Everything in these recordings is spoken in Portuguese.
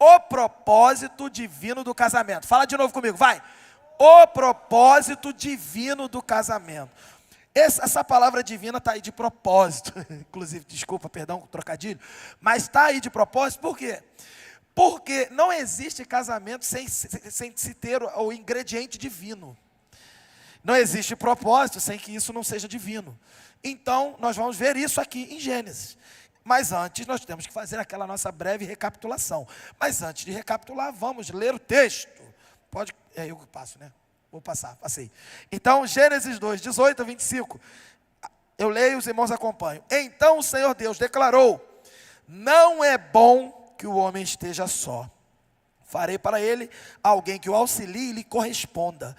o propósito divino do casamento. Fala de novo comigo, vai. O propósito divino do casamento. Essa palavra divina está aí de propósito. Inclusive, desculpa, perdão, trocadilho. Mas está aí de propósito, por quê? Porque não existe casamento sem se ter o ingrediente divino. Não existe propósito sem que isso não seja divino. Então, nós vamos ver isso aqui em Gênesis. Mas antes, nós temos que fazer aquela nossa breve recapitulação. Mas antes de recapitular, vamos ler o texto. Pode, eu passo, né? Vou passar, passei. Então, Gênesis 2, 18 a 25. Eu leio, os irmãos acompanham. Então o Senhor Deus declarou: não é bom que o homem esteja só. Farei para ele alguém que o auxilie e lhe corresponda.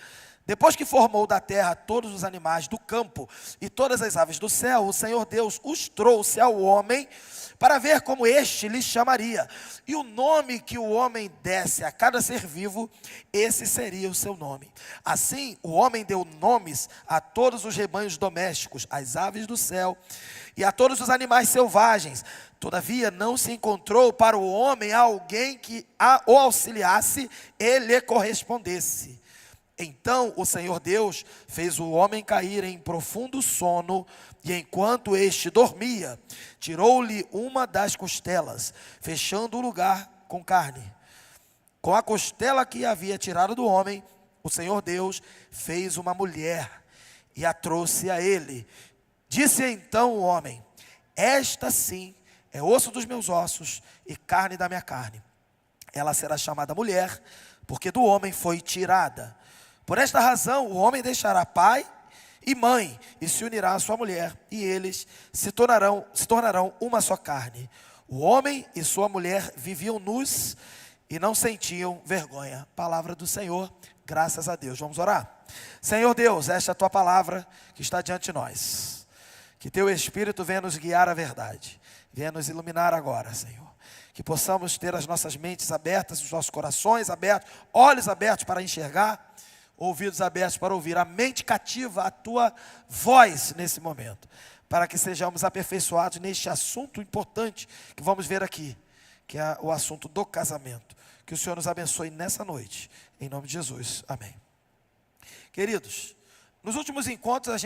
Depois que formou da terra todos os animais do campo e todas as aves do céu, o Senhor Deus os trouxe ao homem para ver como este lhe chamaria. E o nome que o homem desse a cada ser vivo, esse seria o seu nome. Assim, o homem deu nomes a todos os rebanhos domésticos, às aves do céu e a todos os animais selvagens. Todavia, não se encontrou para o homem alguém que o auxiliasse e lhe correspondesse. Então o Senhor Deus fez o homem cair em profundo sono, e enquanto este dormia, tirou-lhe uma das costelas, fechando o lugar com carne. Com a costela que havia tirado do homem, o Senhor Deus fez uma mulher e a trouxe a ele. Disse então o homem: esta sim é osso dos meus ossos e carne da minha carne. Ela será chamada mulher, porque do homem foi tirada. Por esta razão, o homem deixará pai e mãe e se unirá à sua mulher, e eles se tornarão uma só carne. O homem e sua mulher viviam nus e não sentiam vergonha. Palavra do Senhor, graças a Deus. Vamos orar? Senhor Deus, esta é a tua palavra que está diante de nós. Que teu Espírito venha nos guiar à verdade, venha nos iluminar agora, Senhor. Que possamos ter as nossas mentes abertas, os nossos corações abertos, olhos abertos para enxergar, ouvidos abertos para ouvir, a mente cativa a tua voz nesse momento, para que sejamos aperfeiçoados neste assunto importante que vamos ver aqui, que é o assunto do casamento. Que o Senhor nos abençoe nessa noite, em nome de Jesus, amém. Queridos, nos últimos encontros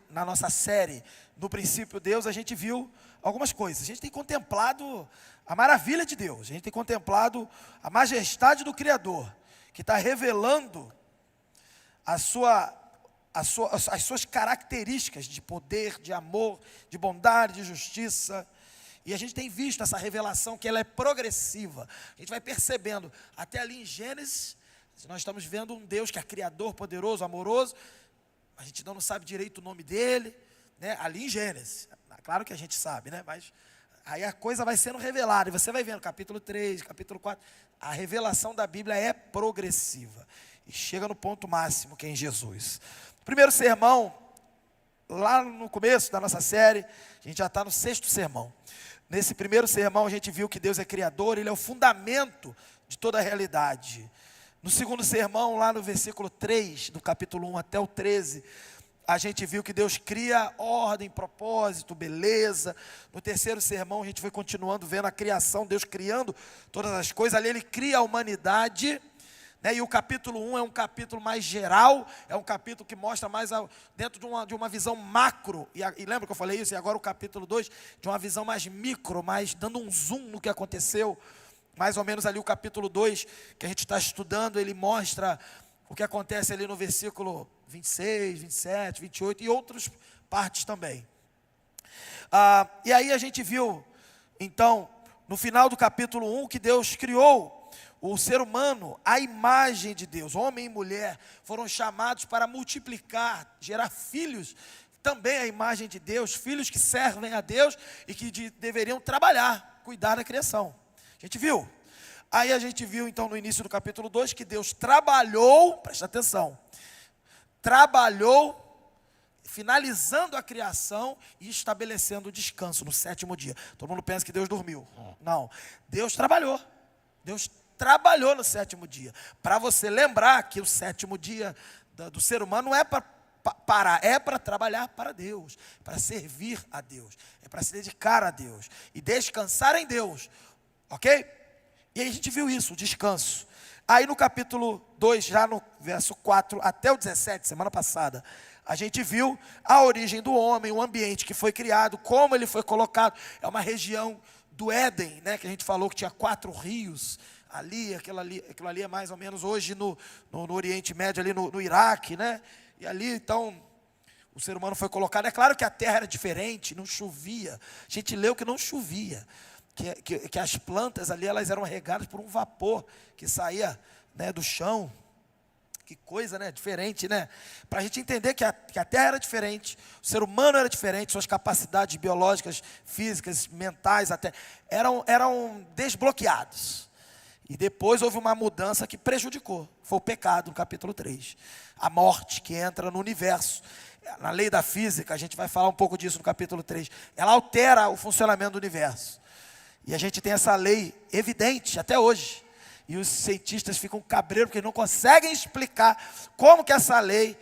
na nossa série, no princípio Deus, a gente viu algumas coisas. A gente tem contemplado a maravilha de Deus, a gente tem contemplado a majestade do Criador, que está revelando as suas características de poder, de amor, de bondade, de justiça. E a gente tem visto essa revelação que ela é progressiva. A gente vai percebendo, até ali em Gênesis, nós estamos vendo um Deus que é criador, poderoso, amoroso. A gente não sabe direito o nome dele, né? Ali em Gênesis, claro que a gente sabe, né? Mas aí a coisa vai sendo revelada, e você vai vendo capítulo 3, capítulo 4, a revelação da Bíblia é progressiva. E chega no ponto máximo, que é em Jesus. Primeiro sermão, lá no começo da nossa série, a gente já está no 6º sermão. Nesse primeiro sermão a gente viu que Deus é criador, Ele é o fundamento de toda a realidade. No segundo sermão, lá no versículo 3, do capítulo 1 até o 13, a gente viu que Deus cria ordem, propósito, beleza. No terceiro sermão a gente foi continuando vendo a criação, Deus criando todas as coisas. Ali Ele cria a humanidade. E o capítulo 1 é um capítulo mais geral, é um capítulo que mostra mais dentro de uma visão macro, e lembra que eu falei isso? E agora o capítulo 2, de uma visão mais micro, mais dando um zoom no que aconteceu. Mais ou menos ali o capítulo 2, que a gente está estudando, ele mostra o que acontece ali no versículo 26, 27, 28 e outras partes também. E aí a gente viu, então, no final do capítulo 1, que Deus criou o ser humano, a imagem de Deus. Homem e mulher foram chamados para multiplicar, gerar filhos, também a imagem de Deus, filhos que servem a Deus e que deveriam trabalhar, cuidar da criação. A gente viu? Aí a gente viu então no início do capítulo 2 que Deus trabalhou, presta atenção, trabalhou, finalizando a criação e estabelecendo o descanso no 7º dia. Todo mundo pensa que Deus dormiu. Não, Deus trabalhou. Deus trabalhou no 7º dia. Para você lembrar que o 7º dia do ser humano não é para parar, é para trabalhar para Deus, para servir a Deus, é para se dedicar a Deus e descansar em Deus, ok? E aí a gente viu isso, o descanso. Aí no capítulo 2, já no verso 4 até o 17, semana passada, a gente viu a origem do homem, o ambiente que foi criado, como ele foi colocado. É uma região do Éden, né, que a gente falou que tinha 4 rios ali, aquilo ali é mais ou menos hoje no Oriente Médio, ali no Iraque, né? E ali, então, o ser humano foi colocado. É claro que a terra era diferente, não chovia. A gente leu que não chovia. Que as plantas ali, elas eram regadas por um vapor que saía, né, do chão. Que coisa, né, diferente, né? Para a gente entender que a terra era diferente, o ser humano era diferente, suas capacidades biológicas, físicas, mentais até, eram desbloqueados. E depois houve uma mudança que prejudicou, foi o pecado no capítulo 3. A morte que entra no universo. Na lei da física, a gente vai falar um pouco disso no capítulo 3. Ela altera o funcionamento do universo. E a gente tem essa lei evidente até hoje. E os cientistas ficam cabreiros porque não conseguem explicar como que essa lei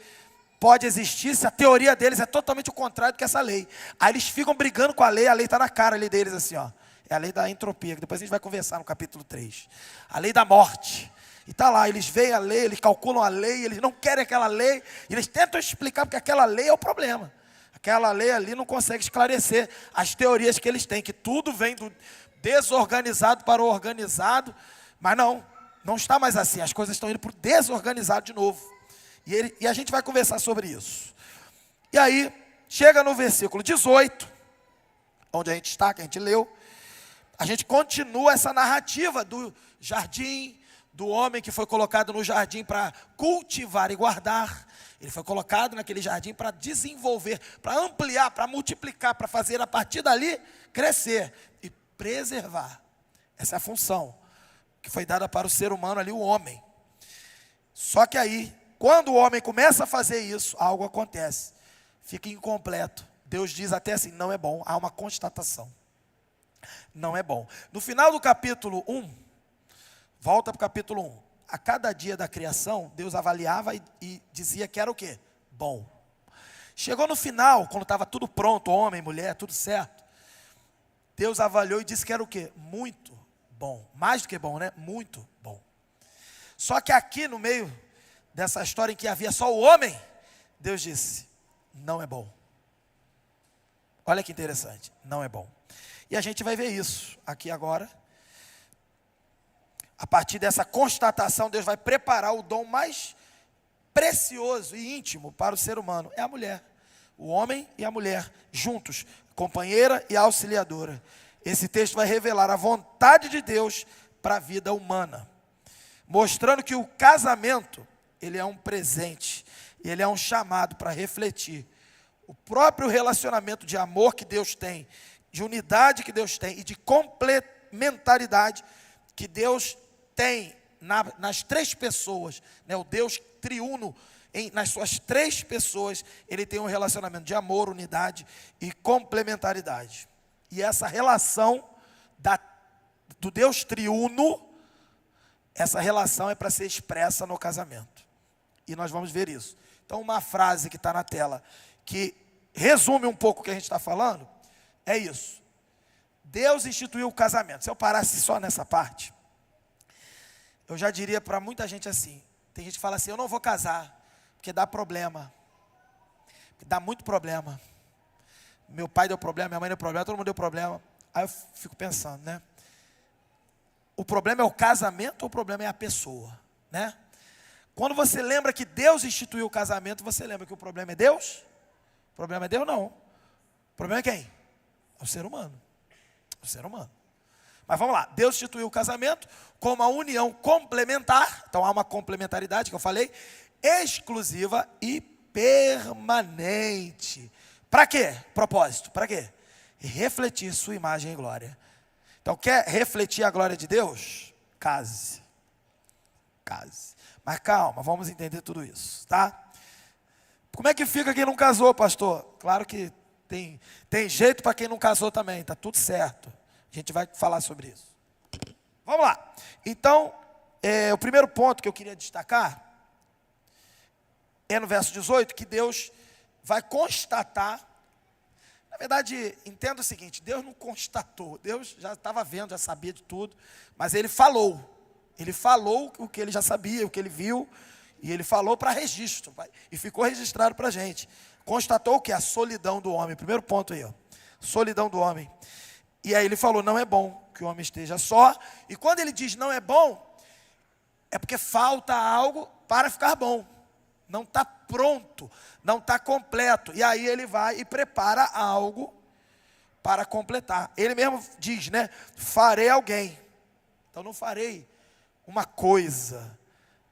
pode existir, se a teoria deles é totalmente o contrário do que essa lei. Aí eles ficam brigando com a lei está na cara ali deles assim, ó. É a lei da entropia, que depois a gente vai conversar no capítulo 3. A lei da morte. E está lá, eles veem a lei, eles calculam a lei, eles não querem aquela lei, e eles tentam explicar porque aquela lei é o problema. Aquela lei ali não consegue esclarecer as teorias que eles têm, que tudo vem do desorganizado para o organizado, mas não está mais assim, as coisas estão indo para o desorganizado de novo. E a gente vai conversar sobre isso. E aí, chega no versículo 18, onde a gente está, que a gente leu, a gente continua essa narrativa do jardim, do homem que foi colocado no jardim para cultivar e guardar. Ele foi colocado naquele jardim para desenvolver, para ampliar, para multiplicar, para fazer a partir dali crescer e preservar. Essa é a função que foi dada para o ser humano ali, o homem. Só que aí, quando o homem começa a fazer isso, algo acontece. Fica incompleto. Deus diz até assim, não é bom. Há uma constatação. Não é bom. No final do capítulo 1, volta para o capítulo 1. A cada dia da criação, Deus avaliava e dizia que era o quê? Bom. Chegou no final, quando estava tudo pronto, homem, mulher, tudo certo. Deus avaliou e disse que era o quê? Muito bom. Mais do que bom, né? Muito bom. Só que aqui no meio dessa história em que havia só o homem, Deus disse, não é bom. Olha que interessante, não é bom. E a gente vai ver isso aqui agora. A partir dessa constatação, Deus vai preparar o dom mais precioso e íntimo para o ser humano. É a mulher. O homem e a mulher, juntos, companheira e auxiliadora. Esse texto vai revelar a vontade de Deus para a vida humana. Mostrando que o casamento, ele é um presente. Ele é um chamado para refletir o próprio relacionamento de amor que Deus tem, de unidade que Deus tem e de complementaridade que Deus tem nas três pessoas, né? O Deus triuno, nas suas três pessoas, ele tem um relacionamento de amor, unidade e complementaridade. E essa relação do Deus triuno, essa relação é para ser expressa no casamento. E nós vamos ver isso. Então, uma frase que está na tela, que resume um pouco o que a gente está falando, é isso. Deus instituiu o casamento. Se eu parasse só nessa parte, eu já diria para muita gente assim. Tem gente que fala assim, eu não vou casar, porque dá problema. Porque dá muito problema. Meu pai deu problema, minha mãe deu problema, todo mundo deu problema. Aí eu fico pensando, né? O problema é o casamento ou o problema é a pessoa, né? Quando você lembra que Deus instituiu o casamento, você lembra que o problema é Deus? O problema é Deus? Não. O problema é quem? É o ser humano. O ser humano. Mas vamos lá, Deus instituiu o casamento como uma união complementar, então há uma complementaridade que eu falei, exclusiva e permanente. Para quê? Propósito, para quê? Refletir sua imagem e glória. Então quer refletir a glória de Deus? Case. Case. Mas calma, vamos entender tudo isso, tá? Como é que fica quem não casou, pastor? Claro que tem jeito para quem não casou também, tá tudo certo. A gente vai falar sobre isso. Vamos lá. Então, o primeiro ponto que eu queria destacar é no verso 18, que Deus vai constatar Na verdade, entenda o seguinte, Deus não constatou, Deus já estava vendo, já sabia de tudo, mas Ele falou o que Ele já sabia, o que Ele viu, e Ele falou para registro, e ficou registrado para a gente. Constatou o que? A solidão do homem, primeiro ponto aí, ó, solidão do homem. E aí Ele falou, não é bom que o homem esteja só, e quando Ele diz não é bom, é porque falta algo para ficar bom. Não está pronto, não está completo. E aí Ele vai e prepara algo para completar. Ele mesmo diz, né? Farei alguém. Então não farei uma coisa,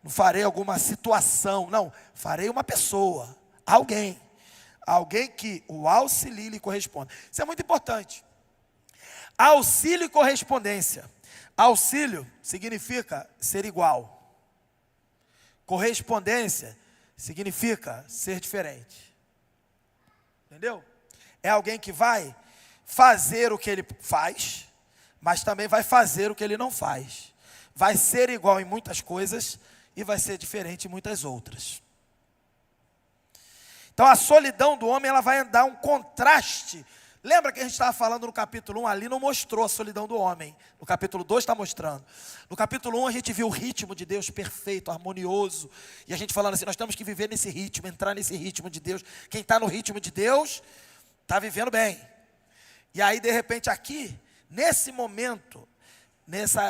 não farei alguma situação, não. Farei uma pessoa, alguém. Alguém que o auxilie e lhe corresponda. Isso é muito importante. Auxílio e correspondência. Auxílio significa ser igual. Correspondência significa ser diferente. Entendeu? É alguém que vai fazer o que ele faz, mas também vai fazer o que ele não faz. Vai ser igual em muitas coisas e vai ser diferente em muitas outras. Então a solidão do homem, ela vai dar um contraste. Lembra que a gente estava falando no capítulo 1, ali não mostrou a solidão do homem. No capítulo 2 está mostrando. No capítulo 1 a gente viu o ritmo de Deus perfeito, harmonioso. E a gente falando assim, nós temos que viver nesse ritmo, entrar nesse ritmo de Deus. Quem está no ritmo de Deus, está vivendo bem. E aí de repente aqui, nesse momento,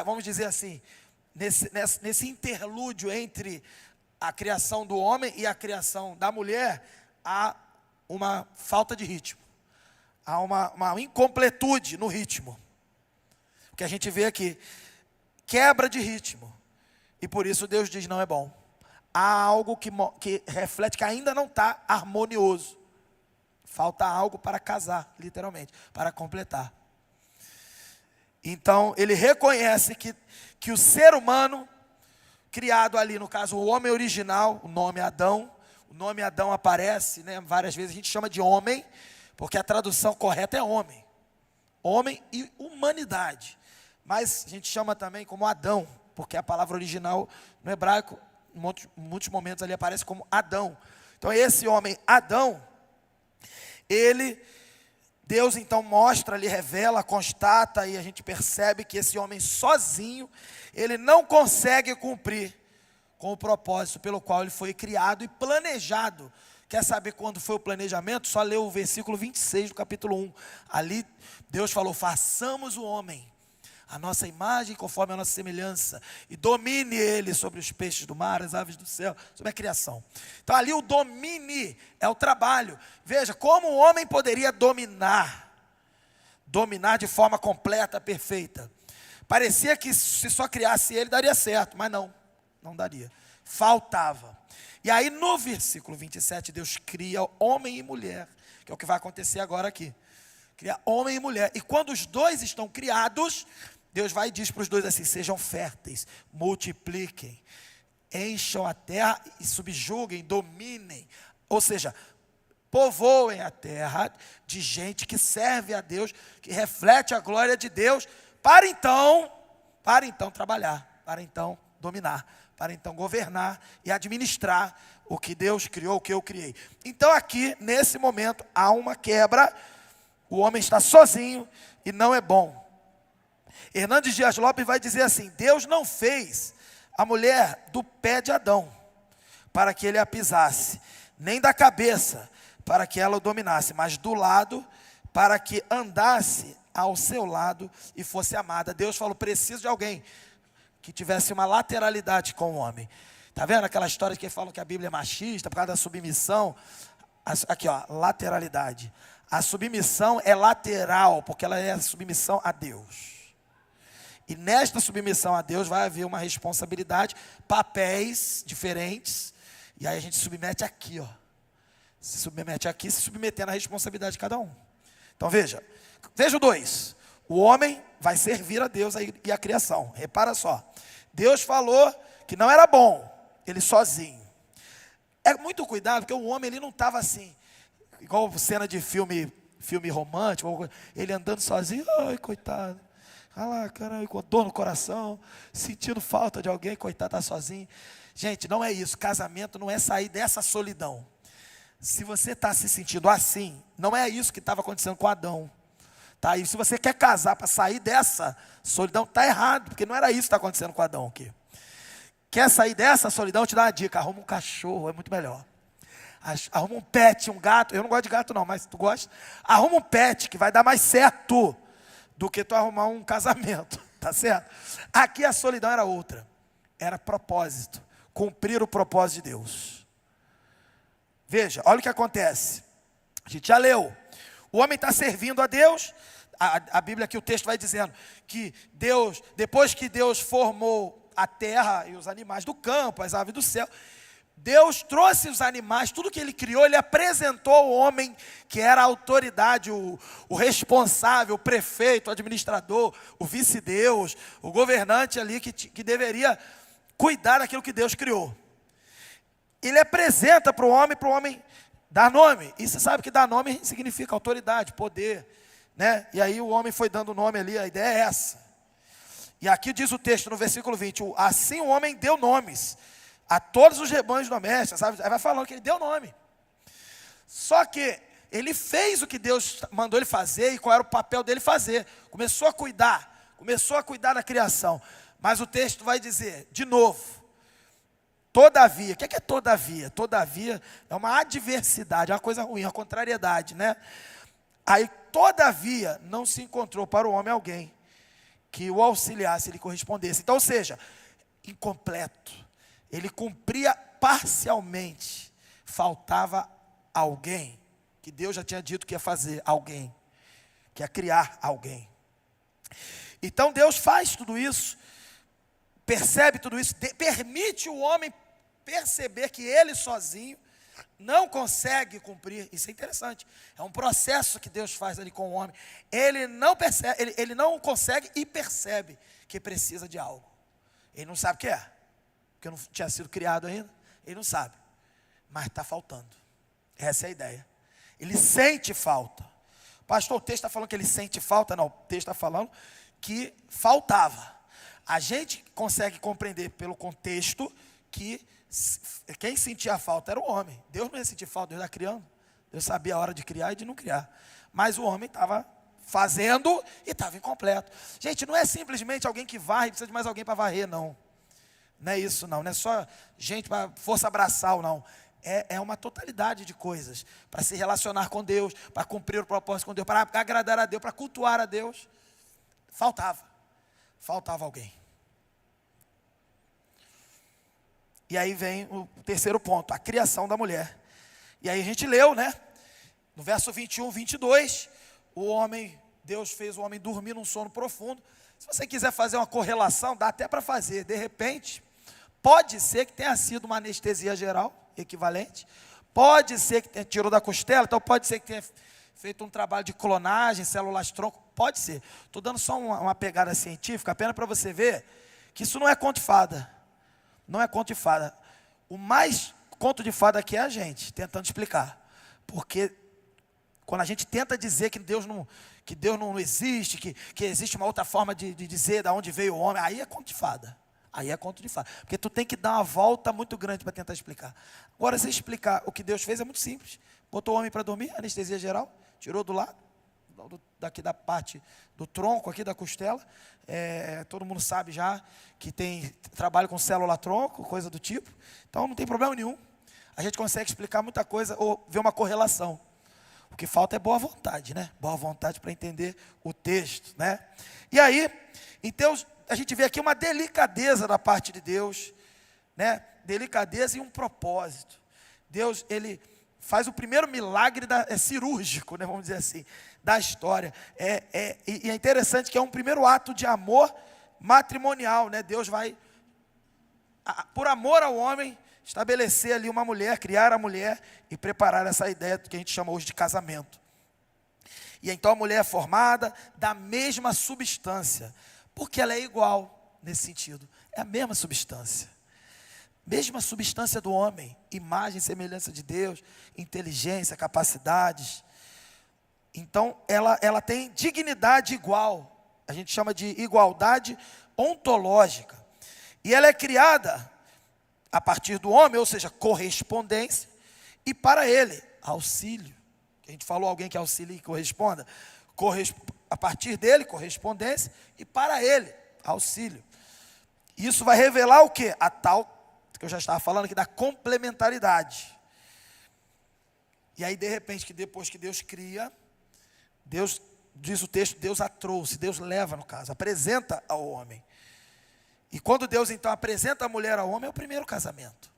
vamos dizer assim, nesse interlúdio entre a criação do homem e a criação da mulher, há uma falta de ritmo. Há uma incompletude no ritmo. O que a gente vê aqui, quebra de ritmo. E por isso Deus diz não é bom. Há algo que reflete que ainda não está harmonioso. Falta algo para casar, literalmente, para completar. Então ele reconhece que o ser humano, criado ali, no caso o homem original, o nome Adão aparece, né, várias vezes, a gente chama de homem, porque a tradução correta é homem. Homem e humanidade. Mas a gente chama também como Adão, porque a palavra original no hebraico, em muitos momentos ali aparece como Adão. Então esse homem Adão, Deus então mostra, lhe revela, constata, e a gente percebe que esse homem sozinho, ele não consegue cumprir com o propósito pelo qual ele foi criado e planejado. Quer saber quando foi o planejamento? Só lê o versículo 26 do capítulo 1. Ali Deus falou, façamos o homem a nossa imagem conforme a nossa semelhança, e domine ele sobre os peixes do mar, as aves do céu, sobre a criação. Então ali o domine é o trabalho. Veja, como o homem poderia dominar de forma completa, perfeita. Parecia que se só criasse ele daria certo, mas não daria. Faltava. E aí no versículo 27, Deus cria homem e mulher, que é o que vai acontecer agora aqui. Cria homem e mulher. E quando os dois estão criados, Deus vai e diz para os dois assim, sejam férteis, multipliquem, encham a terra e subjuguem, dominem. Ou seja, povoem a terra de gente que serve a Deus, que reflete a glória de Deus, para então trabalhar, para então dominar, para então governar e administrar o que Deus criou, o que eu criei. Então aqui, nesse momento, há uma quebra, o homem está sozinho e não é bom. Hernandes Dias Lopes vai dizer assim, Deus não fez a mulher do pé de Adão, para que ele a pisasse, nem da cabeça, para que ela o dominasse, mas do lado, para que andasse ao seu lado e fosse amada. Deus falou, preciso de alguém que tivesse uma lateralidade com o homem. Está vendo aquela história que falam que a Bíblia é machista, por causa da submissão? Aqui ó, lateralidade. A submissão é lateral, porque ela é a submissão a Deus. E nesta submissão a Deus vai haver uma responsabilidade, papéis diferentes, e aí a gente submete aqui, ó. Se submete aqui, se submetendo à responsabilidade de cada um. Então veja o 2. O homem vai servir a Deus e a criação. Repara só. Deus falou que não era bom ele sozinho. É muito cuidado, porque o homem ele não estava assim, igual cena de filme romântico, ele andando sozinho, ai coitado. Ah lá, caralho, com dor no coração, sentindo falta de alguém, coitado, está sozinho. Gente, não é isso. Casamento não é sair dessa solidão. Se você está se sentindo assim, não é isso que estava acontecendo com Adão. Tá? E se você quer casar para sair dessa solidão, está errado, porque não era isso que está acontecendo com Adão aqui. Quer sair dessa solidão? Eu te dou uma dica: arruma um cachorro, é muito melhor. Arruma um pet, um gato. Eu não gosto de gato não, mas tu gosta. Arruma um pet que vai dar mais certo do que tu arrumar um casamento, tá certo? Aqui a solidão era outra, era propósito, cumprir o propósito de Deus. Veja, olha o que acontece. A gente já leu. O homem está servindo a Deus. A Bíblia aqui, o texto vai dizendo que Deus, depois que Deus formou a terra e os animais do campo, as aves do céu, Deus trouxe os animais, tudo que Ele criou, Ele apresentou ao homem, que era a autoridade, o responsável, o prefeito, o administrador, o vice-deus, o governante ali, que deveria cuidar daquilo que Deus criou. Ele apresenta para o homem dar nome. E você sabe que dar nome significa autoridade, poder, né? E aí o homem foi dando nome ali, a ideia é essa. E aqui diz o texto no versículo 20, assim o homem deu nomes a todos os rebanhos domésticos, sabe? Aí vai falando que ele deu nome. Só que ele fez o que Deus mandou ele fazer, e qual era o papel dele fazer. Começou a cuidar da criação. Mas o texto vai dizer, de novo, todavia. O que é todavia? Todavia é uma adversidade, é uma coisa ruim, uma contrariedade, né? Aí, todavia, não se encontrou para o homem alguém que o auxiliasse, lhe correspondesse. Então, ou seja, incompleto. Ele cumpria parcialmente. Faltava alguém, que Deus já tinha dito que ia fazer alguém, que ia criar alguém. Então Deus faz tudo isso, percebe tudo isso, permite o homem perceber que ele sozinho não consegue cumprir. Isso é interessante, é um processo que Deus faz ali com o homem. Ele não percebe, ele não consegue e percebe que precisa de algo. Ele não sabe o que é, porque não tinha sido criado ainda. Ele não sabe, mas está faltando. Essa é a ideia. Ele sente falta. Pastor, o texto está falando que ele sente falta? Não, o texto está falando que faltava. A gente consegue compreender pelo contexto que quem sentia falta era o homem. Deus não ia sentir falta, Deus estava criando. Deus sabia a hora de criar e de não criar. Mas o homem estava fazendo e estava incompleto. Gente, não é simplesmente alguém que varre e precisa de mais alguém para varrer, não. Não é isso, não. Não é só gente para força braçal, não. É uma totalidade de coisas. Para se relacionar com Deus, para cumprir o propósito com Deus, para agradar a Deus, para cultuar a Deus. Faltava alguém. E aí vem o terceiro ponto, a criação da mulher. E aí a gente leu, né? No verso 21, 22, Deus fez o homem dormir num sono profundo. Se você quiser fazer uma correlação, dá até para fazer. De repente, pode ser que tenha sido uma anestesia geral, equivalente. Pode ser que tirou da costela, então pode ser que tenha feito um trabalho de clonagem, células-tronco. Pode ser. Estou dando só uma pegada científica, apenas para você ver que isso não é conto de fada. Não é conto de fada. O mais conto de fada aqui é a gente, tentando explicar. Porque quando a gente tenta dizer que Deus não existe, que existe uma outra forma de dizer de onde veio o homem, aí é conto de fada. Aí é conto de fada. Porque tu tem que dar uma volta muito grande para tentar explicar. Agora, se explicar o que Deus fez, é muito simples. Botou o homem para dormir, anestesia geral, tirou do lado, daqui da parte do tronco, aqui da costela. Todo mundo sabe já que tem trabalho com célula-tronco, coisa do tipo. Então não tem problema nenhum. A gente consegue explicar muita coisa ou ver uma correlação. O que falta é boa vontade, né? Boa vontade para entender o texto, né? E aí, então, a gente vê aqui uma delicadeza da parte de Deus, né? Delicadeza e um propósito. Deus, ele faz o primeiro milagre cirúrgico, né? Vamos dizer assim, da história. E é interessante que é um primeiro ato de amor matrimonial, né? Deus vai, por amor ao homem, estabelecer ali uma mulher, criar a mulher e preparar essa ideia que a gente chama hoje de casamento. E então a mulher é formada da mesma substância, porque ela é igual nesse sentido, é a mesma substância do homem, imagem e semelhança de Deus, inteligência, capacidades. Então ela tem dignidade igual, a gente chama de igualdade ontológica, e ela é criada a partir do homem, ou seja, correspondência, e para ele, auxílio. A gente falou alguém que auxilie e corresponda. A partir dele, correspondência, e para ele, auxílio. Isso vai revelar o quê? A tal, que eu já estava falando aqui, da complementaridade. E aí, de repente, que depois que Deus cria, Deus, diz o texto, Deus a trouxe, Deus leva, no caso, apresenta ao homem. E quando Deus, então, apresenta a mulher ao homem, é o primeiro casamento.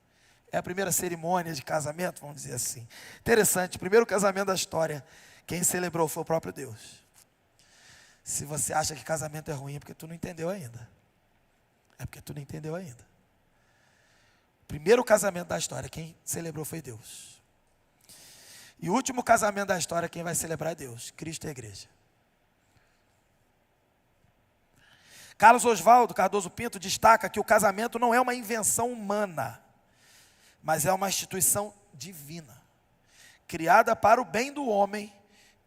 É a primeira cerimônia de casamento, vamos dizer assim. Interessante, primeiro casamento da história, quem celebrou foi o próprio Deus. Se você acha que casamento é ruim, é porque tu não entendeu ainda. É porque tu não entendeu ainda. O primeiro casamento da história, quem celebrou foi Deus. E o último casamento da história, quem vai celebrar é Deus, Cristo e a igreja. Carlos Oswaldo Cardoso Pinto destaca que o casamento não é uma invenção humana, mas é uma instituição divina, criada para o bem do homem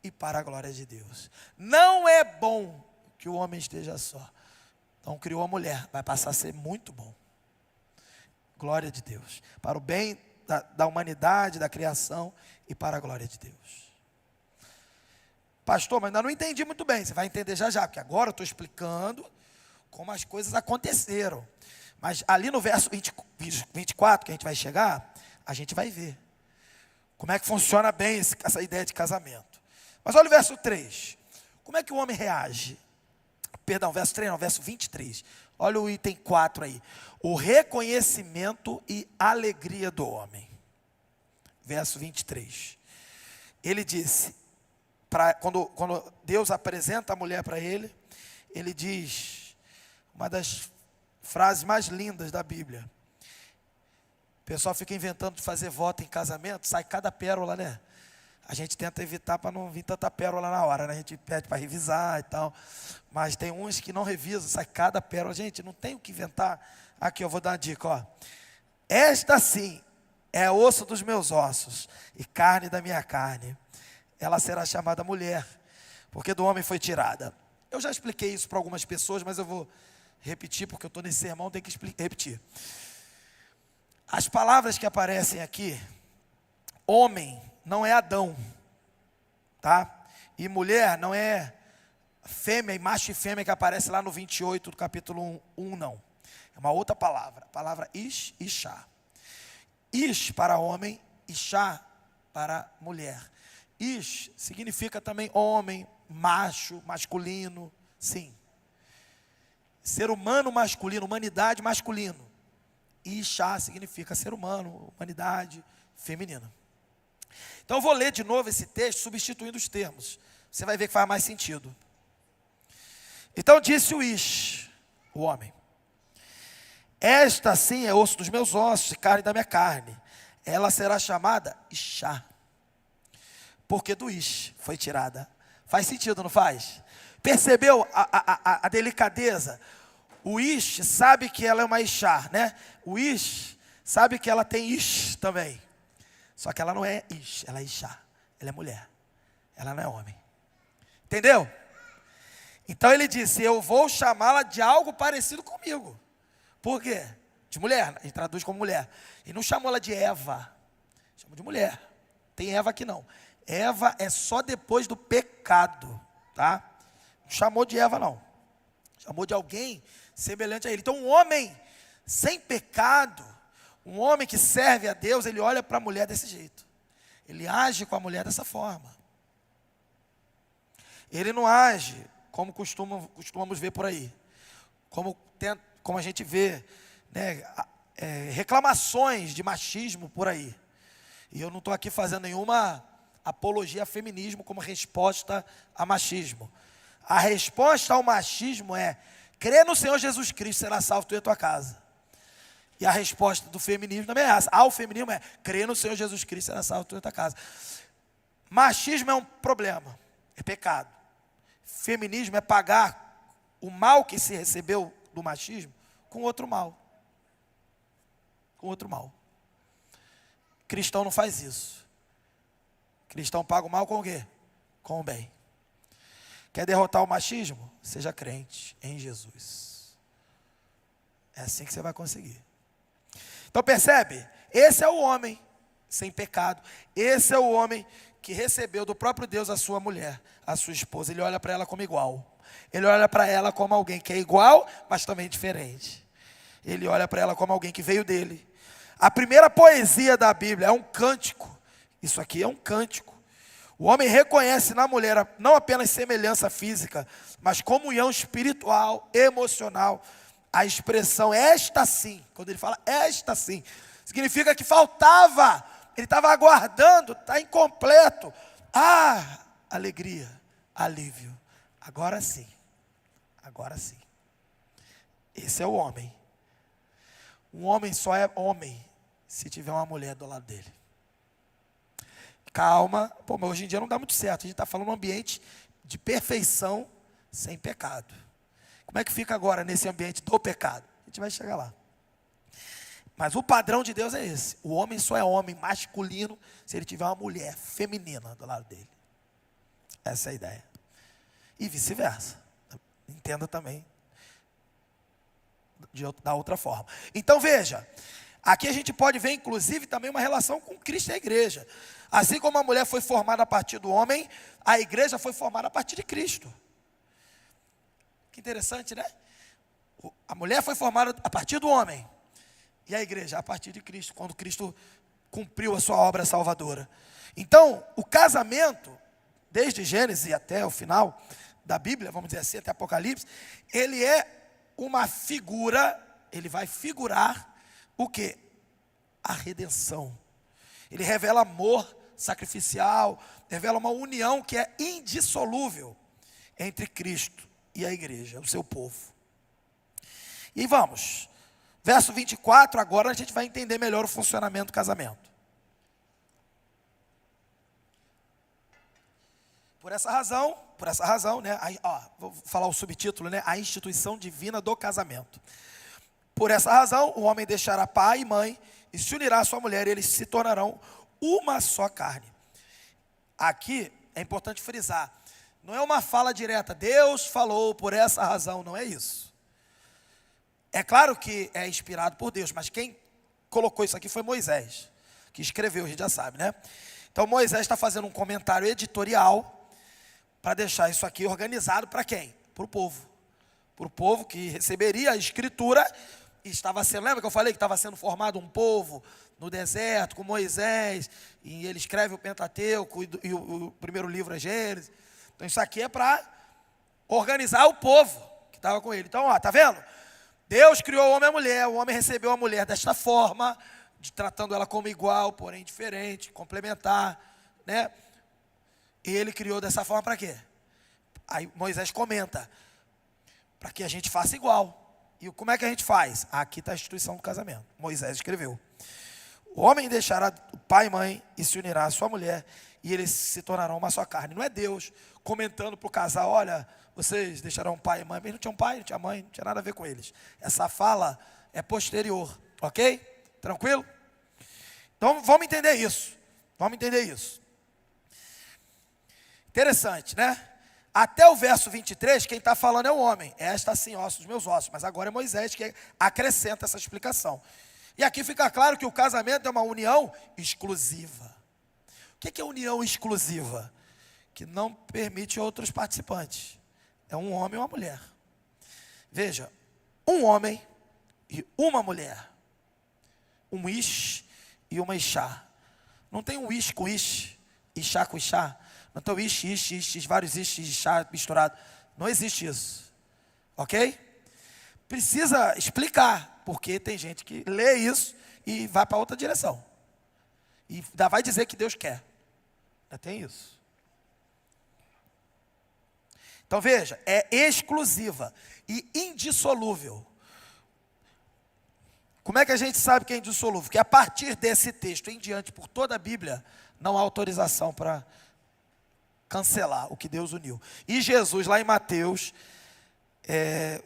e para a glória de Deus. Não é bom que o homem esteja só. Então criou a mulher, vai passar a ser muito bom. Glória de Deus. Para o bem da humanidade, da criação e para a glória de Deus. Pastor, mas ainda não entendi muito bem. Você vai entender já já, porque agora eu estou explicando como as coisas aconteceram. Mas ali no verso 24, que a gente vai chegar, a gente vai ver como é que funciona bem essa ideia de casamento. Mas olha o verso 3. Como é que o homem reage? Perdão, verso 3 não, verso 23. Olha o item 4 aí. O reconhecimento e alegria do homem. Verso 23. Ele disse, quando Deus apresenta a mulher para ele, ele diz, uma das frases mais lindas da Bíblia. O pessoal fica inventando de fazer voto em casamento, sai cada pérola, né? A gente tenta evitar para não vir tanta pérola na hora, né? A gente pede para revisar e tal. Mas tem uns que não revisam, sai cada pérola. Gente, não tem o que inventar. Aqui, eu vou dar uma dica, ó. Esta sim é osso dos meus ossos e carne da minha carne. Ela será chamada mulher, porque do homem foi tirada. Eu já expliquei isso para algumas pessoas, mas eu vou repetir, porque eu estou nesse sermão, tenho que repetir. As palavras que aparecem aqui, homem não é Adão, tá? E mulher não é fêmea e macho e fêmea que aparece lá no 28 do capítulo 1, não. É uma outra palavra, a palavra ish e chá. Ish para homem e chá para mulher. Ish significa também homem, macho, masculino, sim. Ser humano masculino, humanidade masculino. E chá significa ser humano, humanidade feminina. Então eu vou ler de novo esse texto, substituindo os termos. Você vai ver que faz mais sentido. Então disse o Ish, o homem. Esta sim é osso dos meus ossos e carne da minha carne. Ela será chamada Ishá. Porque do Ish foi tirada. Faz sentido, não faz? Percebeu a delicadeza? O Ish sabe que ela é uma Ishá, né? O Ish sabe que ela tem Ish também. Só que ela não é Ish, ela é Ishá. Ela é mulher. Ela não é homem. Entendeu? Então ele disse, eu vou chamá-la de algo parecido comigo. Por quê? De mulher, ele traduz como mulher. E não chamou ela de Eva, chamou de mulher. Tem Eva aqui não. Eva é só depois do pecado, tá? Não chamou de Eva não. Chamou de alguém semelhante a ele. Então um homem sem pecado, um homem que serve a Deus, ele olha para a mulher desse jeito. Ele age com a mulher dessa forma. Ele não age como costumamos ver por aí. Como a gente vê, né, reclamações de machismo por aí. E eu não estou aqui fazendo nenhuma apologia a feminismo como resposta a machismo. A resposta ao machismo é, crê no Senhor Jesus Cristo, será salvo tu e a tua casa. E a resposta do feminismo também é essa. Ao feminismo é, crê no Senhor Jesus Cristo, será salvo tu e a tua casa. Machismo é um problema, é pecado. Feminismo é pagar o mal que se recebeu do machismo com outro mal. Com outro mal. Cristão não faz isso. Cristão paga o mal com o quê? Com o bem. Quer derrotar o machismo? Seja crente em Jesus. É assim que você vai conseguir. Então percebe? Esse é o homem sem pecado. Esse é o homem que recebeu do próprio Deus a sua mulher, a sua esposa. Ele olha para ela como igual. Ele olha para ela como alguém que é igual, mas também diferente. Ele olha para ela como alguém que veio dele. A primeira poesia da Bíblia é um cântico. Isso aqui é um cântico. O homem reconhece na mulher não apenas semelhança física, mas comunhão espiritual, emocional. A expressão esta sim, quando ele fala esta sim, significa que faltava, ele estava aguardando, está incompleto. Ah, alegria, alívio. Agora sim, agora sim. Esse é o homem. Um homem só é homem se tiver uma mulher do lado dele. Calma, pô, mas hoje em dia não dá muito certo. A gente está falando de um ambiente de perfeição sem pecado. Como é que fica agora nesse ambiente do pecado? A gente vai chegar lá. Mas o padrão de Deus é esse. O homem só é homem masculino se ele tiver uma mulher feminina do lado dele. Essa é a ideia. E vice-versa. Entenda também da outra forma. Então veja, aqui a gente pode ver inclusive também uma relação com Cristo e a igreja. Assim como a mulher foi formada a partir do homem, a igreja foi formada a partir de Cristo. Que interessante, né? A mulher foi formada a partir do homem, e a igreja a partir de Cristo, quando Cristo cumpriu a sua obra salvadora. Então, o casamento, desde Gênesis até o final da Bíblia, vamos dizer assim, até Apocalipse, ele é uma figura, ele vai figurar o quê? A redenção. Ele revela amor sacrificial, revela uma união que é indissolúvel entre Cristo e a igreja, o seu povo. E vamos, verso 24, agora a gente vai entender melhor o funcionamento do casamento. Por essa razão, né, vou falar o subtítulo, né, a instituição divina do casamento. Por essa razão, o homem deixará pai e mãe e se unirá à sua mulher, e eles se tornarão uma só carne. Aqui é importante frisar, não é uma fala direta, Deus falou por essa razão, não é isso. É claro que é inspirado por Deus, mas quem colocou isso aqui foi Moisés, que escreveu, a gente já sabe, né? Então Moisés está fazendo um comentário editorial para deixar isso aqui organizado para quem? Para o povo. Para o povo que receberia a escritura e estava sendo, lembra que eu falei que estava sendo formado um povo no deserto com Moisés, e ele escreve o Pentateuco e o primeiro livro é Gênesis. Então isso aqui é para organizar o povo que estava com ele. Então, ó, tá vendo? Deus criou o homem e a mulher, o homem recebeu a mulher desta forma, tratando ela como igual, porém diferente, complementar, né? E ele criou dessa forma para quê? Aí Moisés comenta, para que a gente faça igual. E como é que a gente faz? Aqui está a instituição do casamento. Moisés escreveu. O homem deixará o pai e mãe e se unirá à sua mulher, e eles se tornarão uma só carne. Não é Deus comentando para o casal, olha, vocês deixarão pai e mãe. Eles não tinham pai, não tinha mãe, não tinha nada a ver com eles. Essa fala é posterior, ok? Tranquilo? Então vamos entender isso. Vamos entender isso. Interessante, né? Até o verso 23, quem está falando é o homem. Esta sim, ossos dos meus ossos. Mas agora é Moisés que acrescenta essa explicação. E aqui fica claro que o casamento é uma união exclusiva. O que é união exclusiva? Que não permite outros participantes. É um homem e uma mulher. Veja, um homem e uma mulher. Um ish e uma ishá. Não tem um ish com ish, ishá com ishá. Não tem ish, vários ish, ishá misturado. Não existe isso. Ok? Precisa explicar, porque tem gente que lê isso e vai para outra direção. E ainda vai dizer que Deus quer. Ainda tem isso. Então veja, é exclusiva e indissolúvel. Como é que a gente sabe que é indissolúvel? Porque a partir desse texto em diante, por toda a Bíblia, não há autorização para cancelar o que Deus uniu. E Jesus, lá em Mateus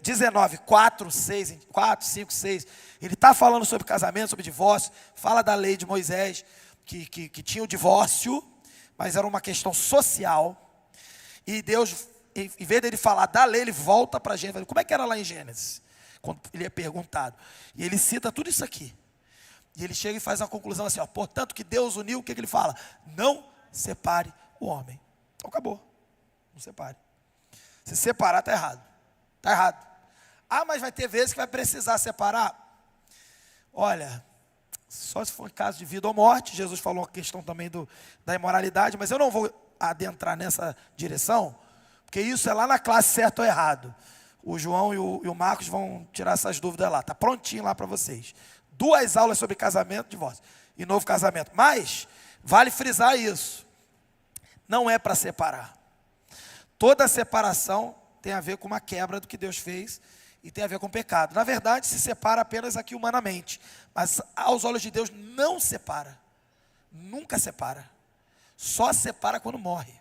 19, 4, 5, 6, ele está falando sobre casamento, sobre divórcio, fala da lei de Moisés, que tinha o divórcio, mas era uma questão social, e Deus, em vez dele falar da lei, ele volta para a gente, como é que era lá em Gênesis? Quando ele é perguntado, e ele cita tudo isso aqui, E ele chega e faz uma conclusão assim, ó, portanto que Deus uniu, o que ele fala? Não separe o homem. Então acabou, não separe. Se separar está errado, está errado. Ah, mas vai ter vezes que vai precisar separar. Olha, só se for em caso de vida ou morte. Jesus falou a questão também da imoralidade, mas eu não vou adentrar nessa direção, porque isso é lá na classe certo ou errado. O João e o Marcos vão tirar essas dúvidas lá, está prontinho lá para vocês. 2 aulas sobre casamento, divórcio e novo casamento. Mas, vale frisar isso, não é para separar. Toda separação tem a ver com uma quebra do que Deus fez e tem a ver com pecado. Na verdade, se separa apenas aqui humanamente, mas aos olhos de Deus não separa, nunca separa, só separa quando morre.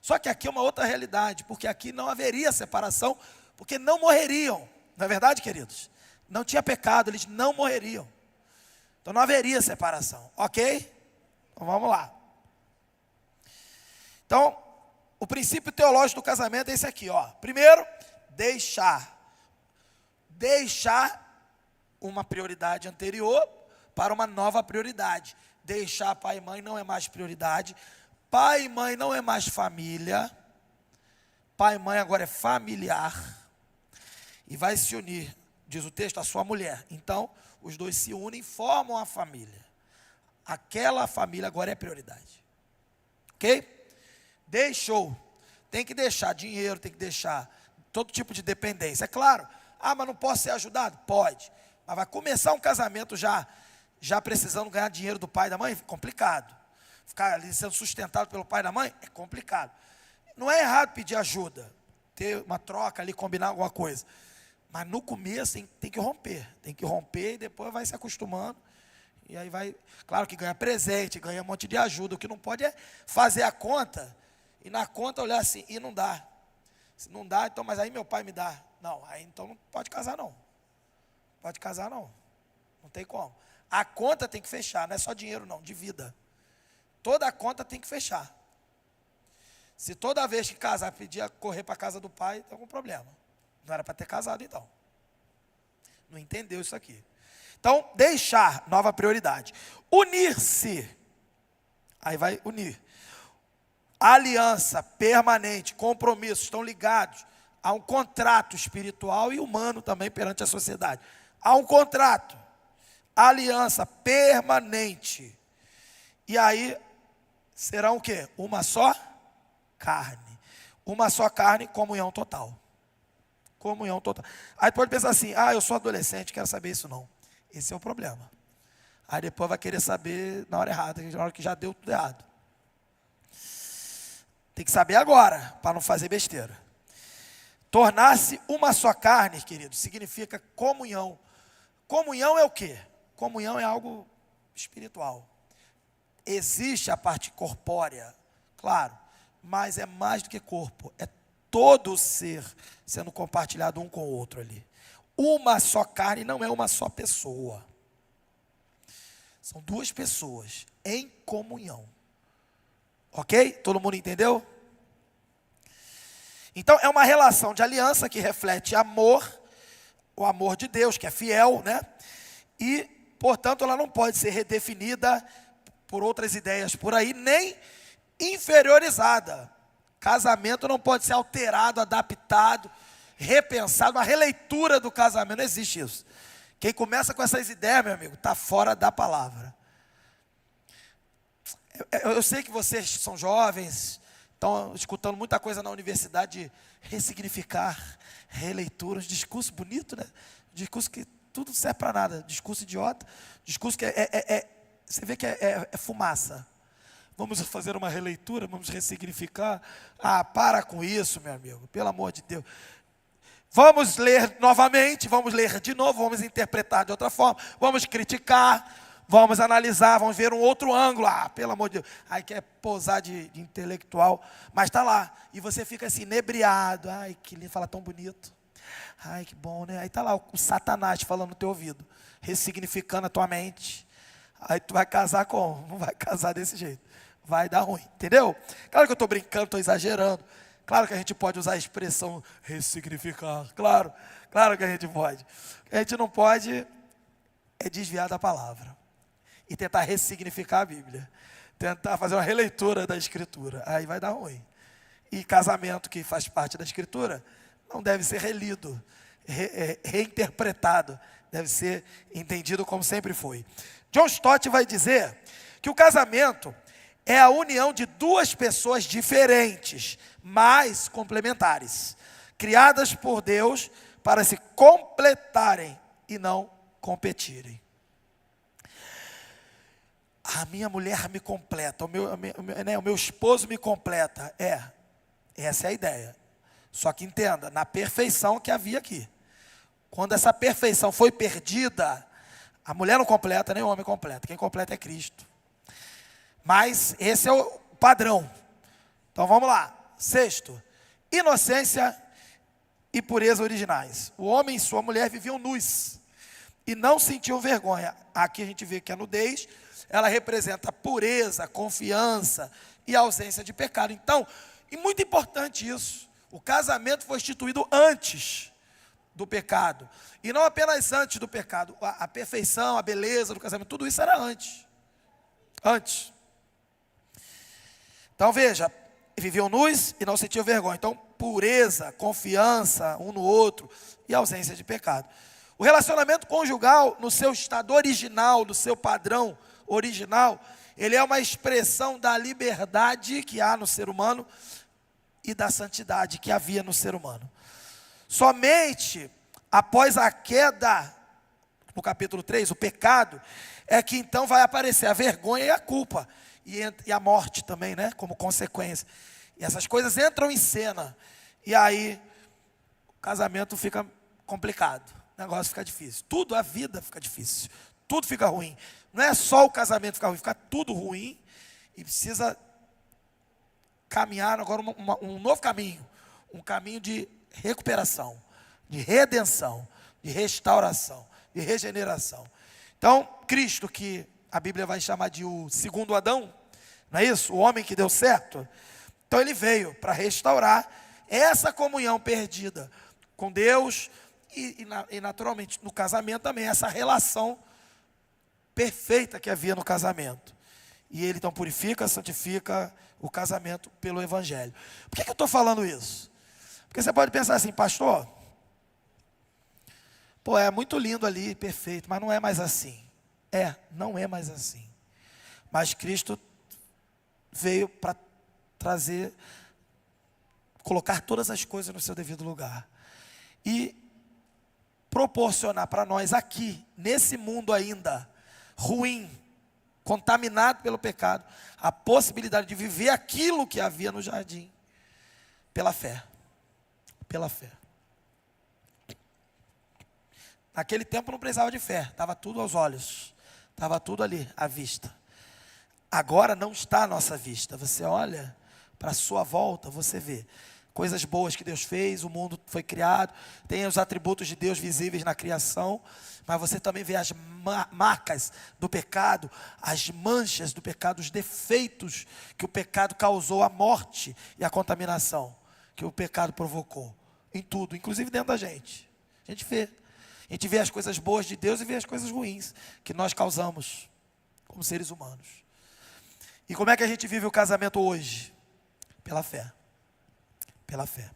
Só que aqui é uma outra realidade, porque aqui não haveria separação, porque não morreriam, não é verdade, queridos? Não tinha pecado, eles não morreriam, então não haveria separação, ok? Então vamos lá. Então, o princípio teológico do casamento é esse aqui, ó. Primeiro, deixar uma prioridade anterior para uma nova prioridade. Deixar pai e mãe não é mais prioridade. Pai e mãe não é mais família. Pai e mãe agora é familiar. E vai se unir, diz o texto, a sua mulher. Então, os dois se unem e formam a família. Aquela família agora é prioridade. Ok? Deixou. Tem que deixar dinheiro, tem que deixar todo tipo de dependência. É claro. Ah, mas não posso ser ajudado? Pode. Mas vai começar um casamento já precisando ganhar dinheiro do pai e da mãe? Complicado. Ficar ali sendo sustentado pelo pai e da mãe? É complicado. Não é errado pedir ajuda, ter uma troca ali, combinar alguma coisa. Mas no começo tem que romper. Tem que romper e depois vai se acostumando. E aí vai, claro que ganha presente, ganha um monte de ajuda. O que não pode é fazer a conta e na conta olhar assim, e não dá. Se não dá, então, mas aí meu pai me dá. Não, aí então não pode casar não. Pode casar não. Não tem como. A conta tem que fechar, não é só dinheiro não, de vida. Toda a conta tem que fechar. Se toda vez que casar pedir a correr para a casa do pai, tem algum problema. Não era para ter casado então. Não entendeu isso aqui. Então, deixar, nova prioridade. Unir-se. Aí vai unir. Aliança permanente, compromisso, estão ligados a um contrato espiritual e humano também perante a sociedade. Há um contrato, aliança permanente. E aí, serão o quê? Uma só carne. Uma só carne, comunhão total. Comunhão total. Aí pode pensar assim, eu sou adolescente, quero saber isso não. Esse é o problema. Aí depois vai querer saber na hora errada, na hora que já deu tudo errado. Tem que saber agora, para não fazer besteira. Tornar-se uma só carne, querido, significa comunhão. Comunhão é o quê? Comunhão é algo espiritual. Existe a parte corpórea, claro, mas é mais do que corpo. É todo o ser sendo compartilhado um com o outro ali. Uma só carne não é uma só pessoa. São 2 pessoas em comunhão. Ok? Todo mundo entendeu? Então é uma relação de aliança que reflete amor, o amor de Deus, que é fiel, né? E, portanto, ela não pode ser redefinida por outras ideias por aí, nem inferiorizada. Casamento não pode ser alterado, adaptado, repensado, uma releitura do casamento, não existe isso. Quem começa com essas ideias, meu amigo, está fora da palavra. Eu sei que vocês são jovens, estão escutando muita coisa na universidade de ressignificar, releitura, um discurso bonito, né? Discurso que tudo serve para nada, discurso idiota, discurso que você vê que é fumaça. Vamos fazer uma releitura, vamos ressignificar. Para com isso, meu amigo, pelo amor de Deus. Vamos ler novamente, vamos ler de novo, vamos interpretar de outra forma, vamos criticar, vamos analisar, vamos ver um outro ângulo. Pelo amor de Deus, aí quer posar de intelectual, mas está lá, e você fica assim, inebriado. Que lindo, fala tão bonito. Que bom, né? Aí está lá o Satanás falando no teu ouvido, ressignificando a tua mente. Aí tu vai casar como? Não vai casar desse jeito, vai dar ruim, entendeu? Claro que eu estou brincando, estou exagerando. Claro que a gente pode usar a expressão ressignificar, claro que a gente pode. O que a gente não pode é desviar da palavra. e tentar ressignificar a Bíblia. Tentar fazer uma releitura da Escritura. Aí vai dar ruim. E casamento que faz parte da Escritura não deve ser relido, reinterpretado. Deve ser entendido como sempre foi. John Stott vai dizer que o casamento é a união de duas pessoas diferentes, mas complementares, criadas por Deus para se completarem e não competirem. A minha mulher me completa, o meu esposo me completa. Essa é a ideia. Só que entenda, na perfeição que havia aqui. Quando essa perfeição foi perdida, a mulher não completa, nem o homem completa. Quem completa é Cristo. Mas esse é o padrão. Então vamos lá. Sexto, inocência e pureza originais. O homem e sua mulher viviam nus e não sentiam vergonha. Aqui a gente vê que a nudez, ela representa pureza, confiança e ausência de pecado. Então, e muito importante isso, o casamento foi instituído antes do pecado. E não apenas antes do pecado. A perfeição, a beleza do casamento, tudo isso era antes. Antes. Então veja, viviam nus e não sentiam vergonha. Então, pureza, confiança um no outro e ausência de pecado. O relacionamento conjugal, no seu estado original, no seu padrão original, ele é uma expressão da liberdade que há no ser humano e da santidade que havia no ser humano. Somente após a queda, no capítulo 3, o pecado, é que então vai aparecer a vergonha e a culpa, e a morte também, né, como consequência. E essas coisas entram em cena, e aí o casamento fica complicado, o negócio fica difícil, tudo, a vida fica difícil, tudo fica ruim. Não é só o casamento ficar ruim, fica tudo ruim, e precisa caminhar agora um novo caminho, um caminho de recuperação, de redenção, de restauração, de regeneração. Então, Cristo, que a Bíblia vai chamar de o segundo Adão, não é isso? O homem que deu certo. Então ele veio para restaurar essa comunhão perdida com Deus e naturalmente no casamento também, essa relação perfeita que havia no casamento. E ele então purifica, santifica o casamento pelo Evangelho. Por que eu estou falando isso? Porque você pode pensar assim, pastor, é muito lindo ali, perfeito, mas não é mais assim. Não é mais assim. Mas Cristo veio para trazer, colocar todas as coisas no seu devido lugar. E proporcionar para nós aqui, nesse mundo ainda ruim, contaminado pelo pecado, a possibilidade de viver aquilo que havia no jardim, pela fé. Pela fé. Naquele tempo não precisava de fé, estava tudo aos olhos, estava tudo ali à vista. Agora não está à nossa vista. Você olha para a sua volta, você vê coisas boas que Deus fez, o mundo foi criado, tem os atributos de Deus visíveis na criação, mas você também vê as marcas do pecado, as manchas do pecado, os defeitos que o pecado causou, a morte e a contaminação que o pecado provocou, em tudo, inclusive dentro da gente. A gente vê as coisas boas de Deus e vê as coisas ruins que nós causamos como seres humanos. E como é que a gente vive o casamento hoje? Pela fé. Pela fé.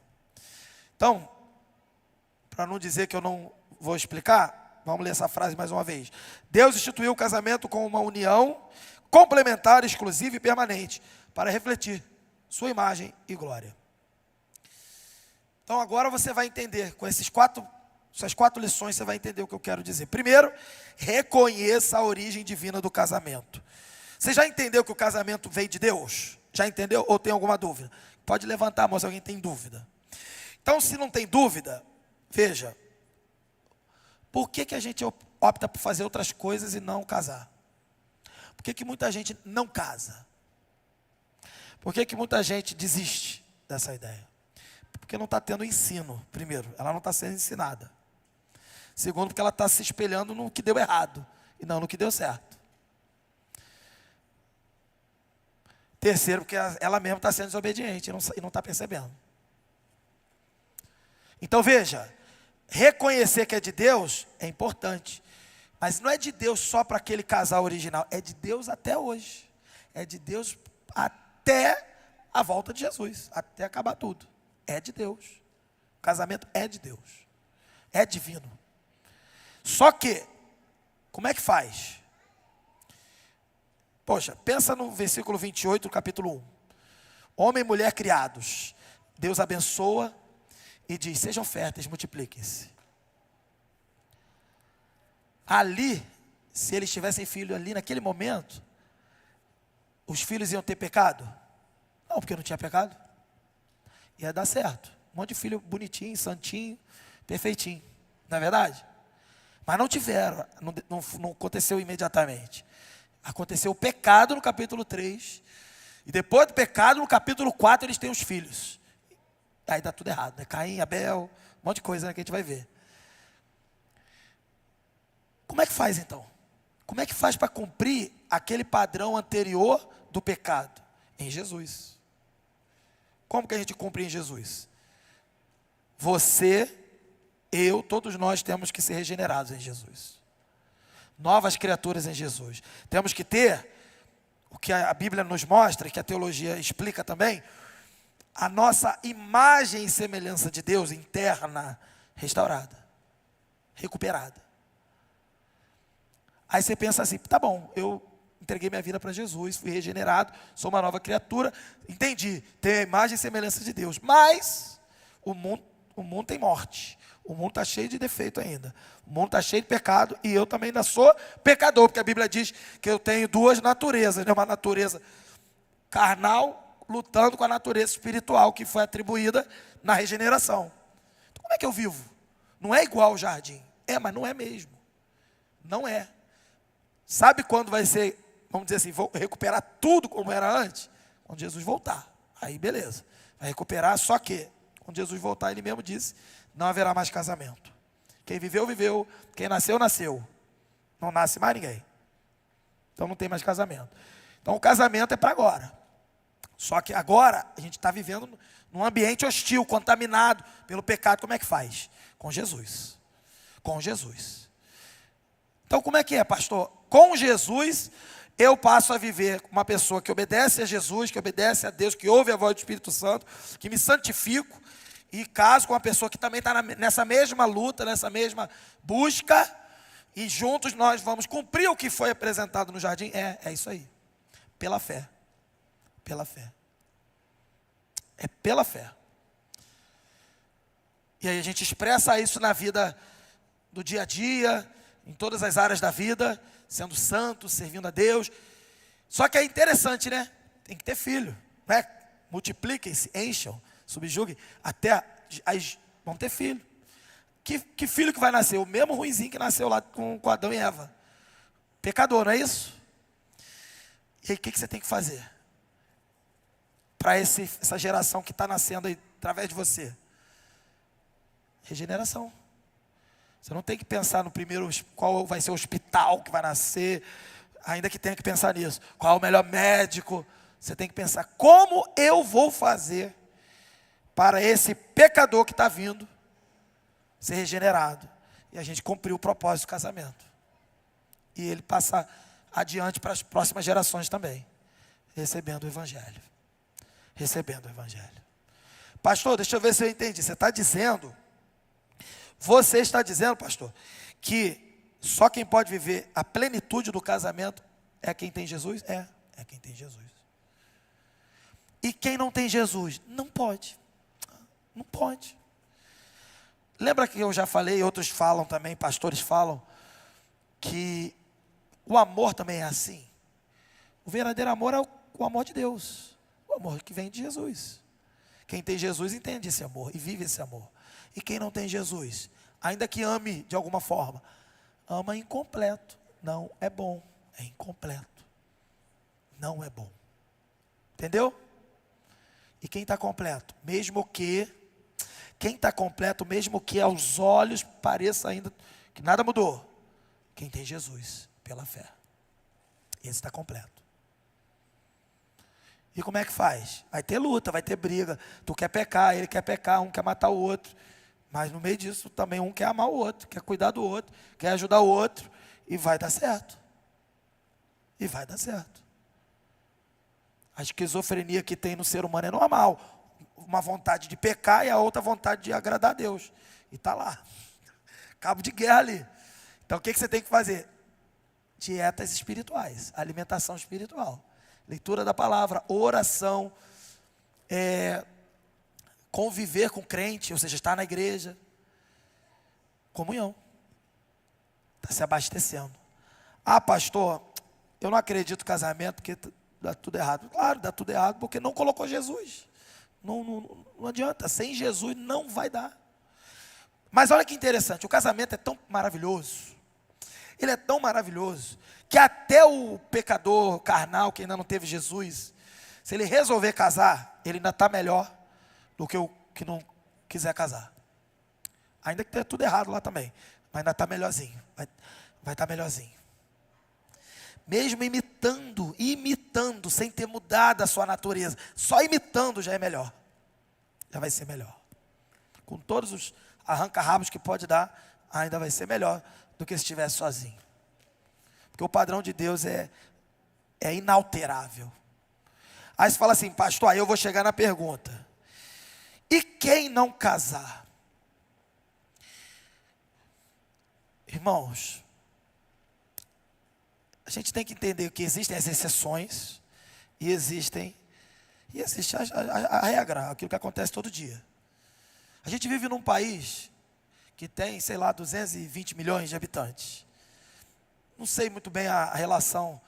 Então, para não dizer que eu não vou explicar, vamos ler essa frase mais uma vez. Deus instituiu o casamento como uma união complementar, exclusiva e permanente, para refletir sua imagem e glória. Então agora você vai entender, com essas quatro lições você vai entender o que eu quero dizer. Primeiro, reconheça a origem divina do casamento. Você já entendeu que o casamento veio de Deus? Já entendeu? Ou tem alguma dúvida? Pode levantar a mão se alguém tem dúvida. Então, se não tem dúvida, veja, por que a gente opta por fazer outras coisas e não casar? Por que muita gente não casa? Por que muita gente desiste dessa ideia? Porque não está tendo ensino, primeiro, ela não está sendo ensinada. Segundo, porque ela está se espelhando no que deu errado e não no que deu certo. Terceiro, porque ela mesma está sendo desobediente e não está percebendo. Então veja, reconhecer que é de Deus é importante. Mas não é de Deus só para aquele casal original, é de Deus até hoje. É de Deus até a volta de Jesus, até acabar tudo. É de Deus. O casamento é de Deus. É divino. Só que, como é que faz? Poxa, pensa no versículo 28 do capítulo 1. Homem e mulher criados. Deus abençoa e diz, sejam férteis, multipliquem-se. Ali, se eles tivessem filho ali naquele momento, os filhos iam ter pecado? Não, porque não tinha pecado. Ia dar certo. Um monte de filho bonitinho, santinho, perfeitinho. Não é verdade? Mas não tiveram, não aconteceu imediatamente. Aconteceu o pecado no capítulo 3. E depois do pecado, no capítulo 4, eles têm os filhos. Aí dá tudo errado, né? Caim, Abel, um monte de coisa, né, que a gente vai ver. Como é que faz então? Como é que faz para cumprir aquele padrão anterior do pecado? Em Jesus. Como que a gente cumpre em Jesus? Você, eu, todos nós temos que ser regenerados em Jesus. Novas criaturas em Jesus. Temos que ter, o que a Bíblia nos mostra, e que a teologia explica também, a nossa imagem e semelhança de Deus interna restaurada, recuperada. Aí você pensa assim, tá bom, eu entreguei minha vida para Jesus, fui regenerado, sou uma nova criatura, entendi, tenho a imagem e semelhança de Deus, mas o mundo tem morte, o mundo está cheio de defeito ainda, o mundo está cheio de pecado, e eu também ainda sou pecador, porque a Bíblia diz que eu tenho duas naturezas, né? Uma natureza carnal, lutando com a natureza espiritual, que foi atribuída na regeneração. Então, como é que eu vivo? Não é igual ao jardim, mas não é mesmo, não é. Sabe quando vai ser, vamos dizer assim, vou recuperar tudo como era antes? Quando Jesus voltar. Aí beleza, vai recuperar, só que quando Jesus voltar, ele mesmo disse, não haverá mais casamento. Quem viveu, viveu, quem nasceu, nasceu. Não nasce mais ninguém. Então não tem mais casamento. Então o casamento é para agora. Só que agora a gente está vivendo num ambiente hostil, contaminado pelo pecado. Como é que faz? Com Jesus. Com Jesus. Então como é que é, pastor? Com Jesus, eu passo a viver com uma pessoa que obedece a Jesus, que obedece a Deus, que ouve a voz do Espírito Santo, que me santifico, e caso com uma pessoa que também está nessa mesma luta, nessa mesma busca, e juntos nós vamos cumprir o que foi apresentado no jardim. É isso aí. Pela fé. Pela fé. É pela fé. E aí a gente expressa isso na vida do dia a dia, em todas as áreas da vida, sendo santo, servindo a Deus. Só que é interessante, né? Tem que ter filho, né? Multipliquem-se, encham, subjuguem, até vão ter filho. Que filho que vai nascer? O mesmo ruinzinho que nasceu lá com Adão e Eva. Pecador, não é isso? E aí o que você tem que fazer? Para essa geração que está nascendo aí, através de você? Regeneração. Você não tem que pensar no primeiro, qual vai ser o hospital que vai nascer, ainda que tenha que pensar nisso. Qual é o melhor médico? Você tem que pensar, como eu vou fazer para esse pecador que está vindo ser regenerado? E a gente cumpriu o propósito do casamento. E ele passar adiante para as próximas gerações também, recebendo o Evangelho. Recebendo o Evangelho. Pastor, deixa eu ver se eu entendi. Você está dizendo, pastor, que só quem pode viver a plenitude do casamento é quem tem Jesus? É quem tem Jesus. E quem não tem Jesus? Não pode. Não pode. Lembra que eu já falei, outros falam também, pastores falam, que o amor também é assim. O verdadeiro amor é o amor de Deus. O amor que vem de Jesus. Quem tem Jesus entende esse amor e vive esse amor. E quem não tem Jesus, ainda que ame de alguma forma, ama incompleto. Não é bom, é incompleto. Não é bom. Entendeu? E quem está completo? Quem está completo, mesmo que aos olhos pareça ainda que nada mudou. Quem tem Jesus, pela fé. Esse está completo. E como é que faz? Vai ter luta, vai ter briga. Tu quer pecar, ele quer pecar, um quer matar o outro. Mas no meio disso também um quer amar o outro, quer cuidar do outro, quer ajudar o outro. E vai dar certo. E vai dar certo. A esquizofrenia que tem no ser humano é normal. Uma vontade de pecar e a outra vontade de agradar a Deus. E está lá. Cabo de guerra ali. Então o que você tem que fazer? Dietas espirituais, alimentação espiritual, leitura da palavra, oração, conviver com crente, ou seja, estar na igreja, comunhão, está se abastecendo. Ah, pastor, eu não acredito no casamento porque dá tudo errado. Claro, dá tudo errado porque não colocou Jesus. Não adianta, sem Jesus não vai dar. Mas olha que interessante, o casamento é tão maravilhoso, ele é tão maravilhoso, que até o pecador carnal, que ainda não teve Jesus, se ele resolver casar, ele ainda está melhor do que o que não quiser casar. Ainda que tenha tudo errado lá também, mas ainda está melhorzinho, vai estar melhorzinho. Mesmo imitando, sem ter mudado a sua natureza, só imitando já é melhor, já vai ser melhor. Com todos os arranca-rabos que pode dar, ainda vai ser melhor do que se estivesse sozinho. Porque o padrão de Deus é inalterável. Aí você fala assim, pastor, aí eu vou chegar na pergunta. E quem não casar? Irmãos, a gente tem que entender que existem as exceções e existe a regra, aquilo que acontece todo dia. A gente vive num país que tem, sei lá, 220 milhões de habitantes. Não sei muito bem a relação,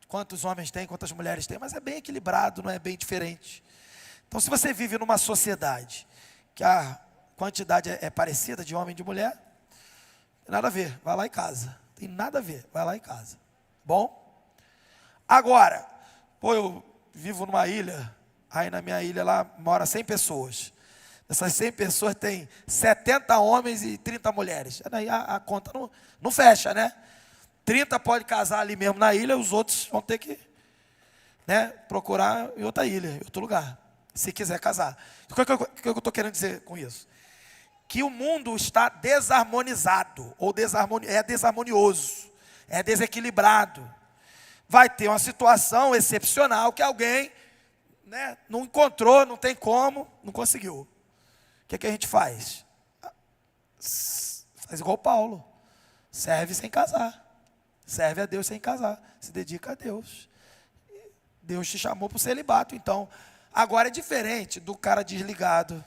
quantos homens tem, quantas mulheres tem, mas é bem equilibrado, não é bem diferente. Então, se você vive numa sociedade que a quantidade é parecida de homem e de mulher, tem nada a ver, vai lá em casa. Tem nada a ver, vai lá em casa. Bom? Agora, eu vivo numa ilha, aí na minha ilha lá mora 100 pessoas. Dessas 100 pessoas tem 70 homens e 30 mulheres. Aí a conta não fecha, né? 30 pode casar ali mesmo na ilha, os outros vão ter que, procurar em outra ilha, em outro lugar, se quiser casar. O que eu estou querendo dizer com isso? Que o mundo está desarmonizado, ou desarmonioso, é desequilibrado. Vai ter uma situação excepcional que alguém não encontrou, não tem como, não conseguiu. O que a gente faz? Faz igual Paulo, serve sem casar. Serve a Deus sem casar, se dedica a Deus. Deus te chamou para o celibato, então. Agora é diferente do cara desligado,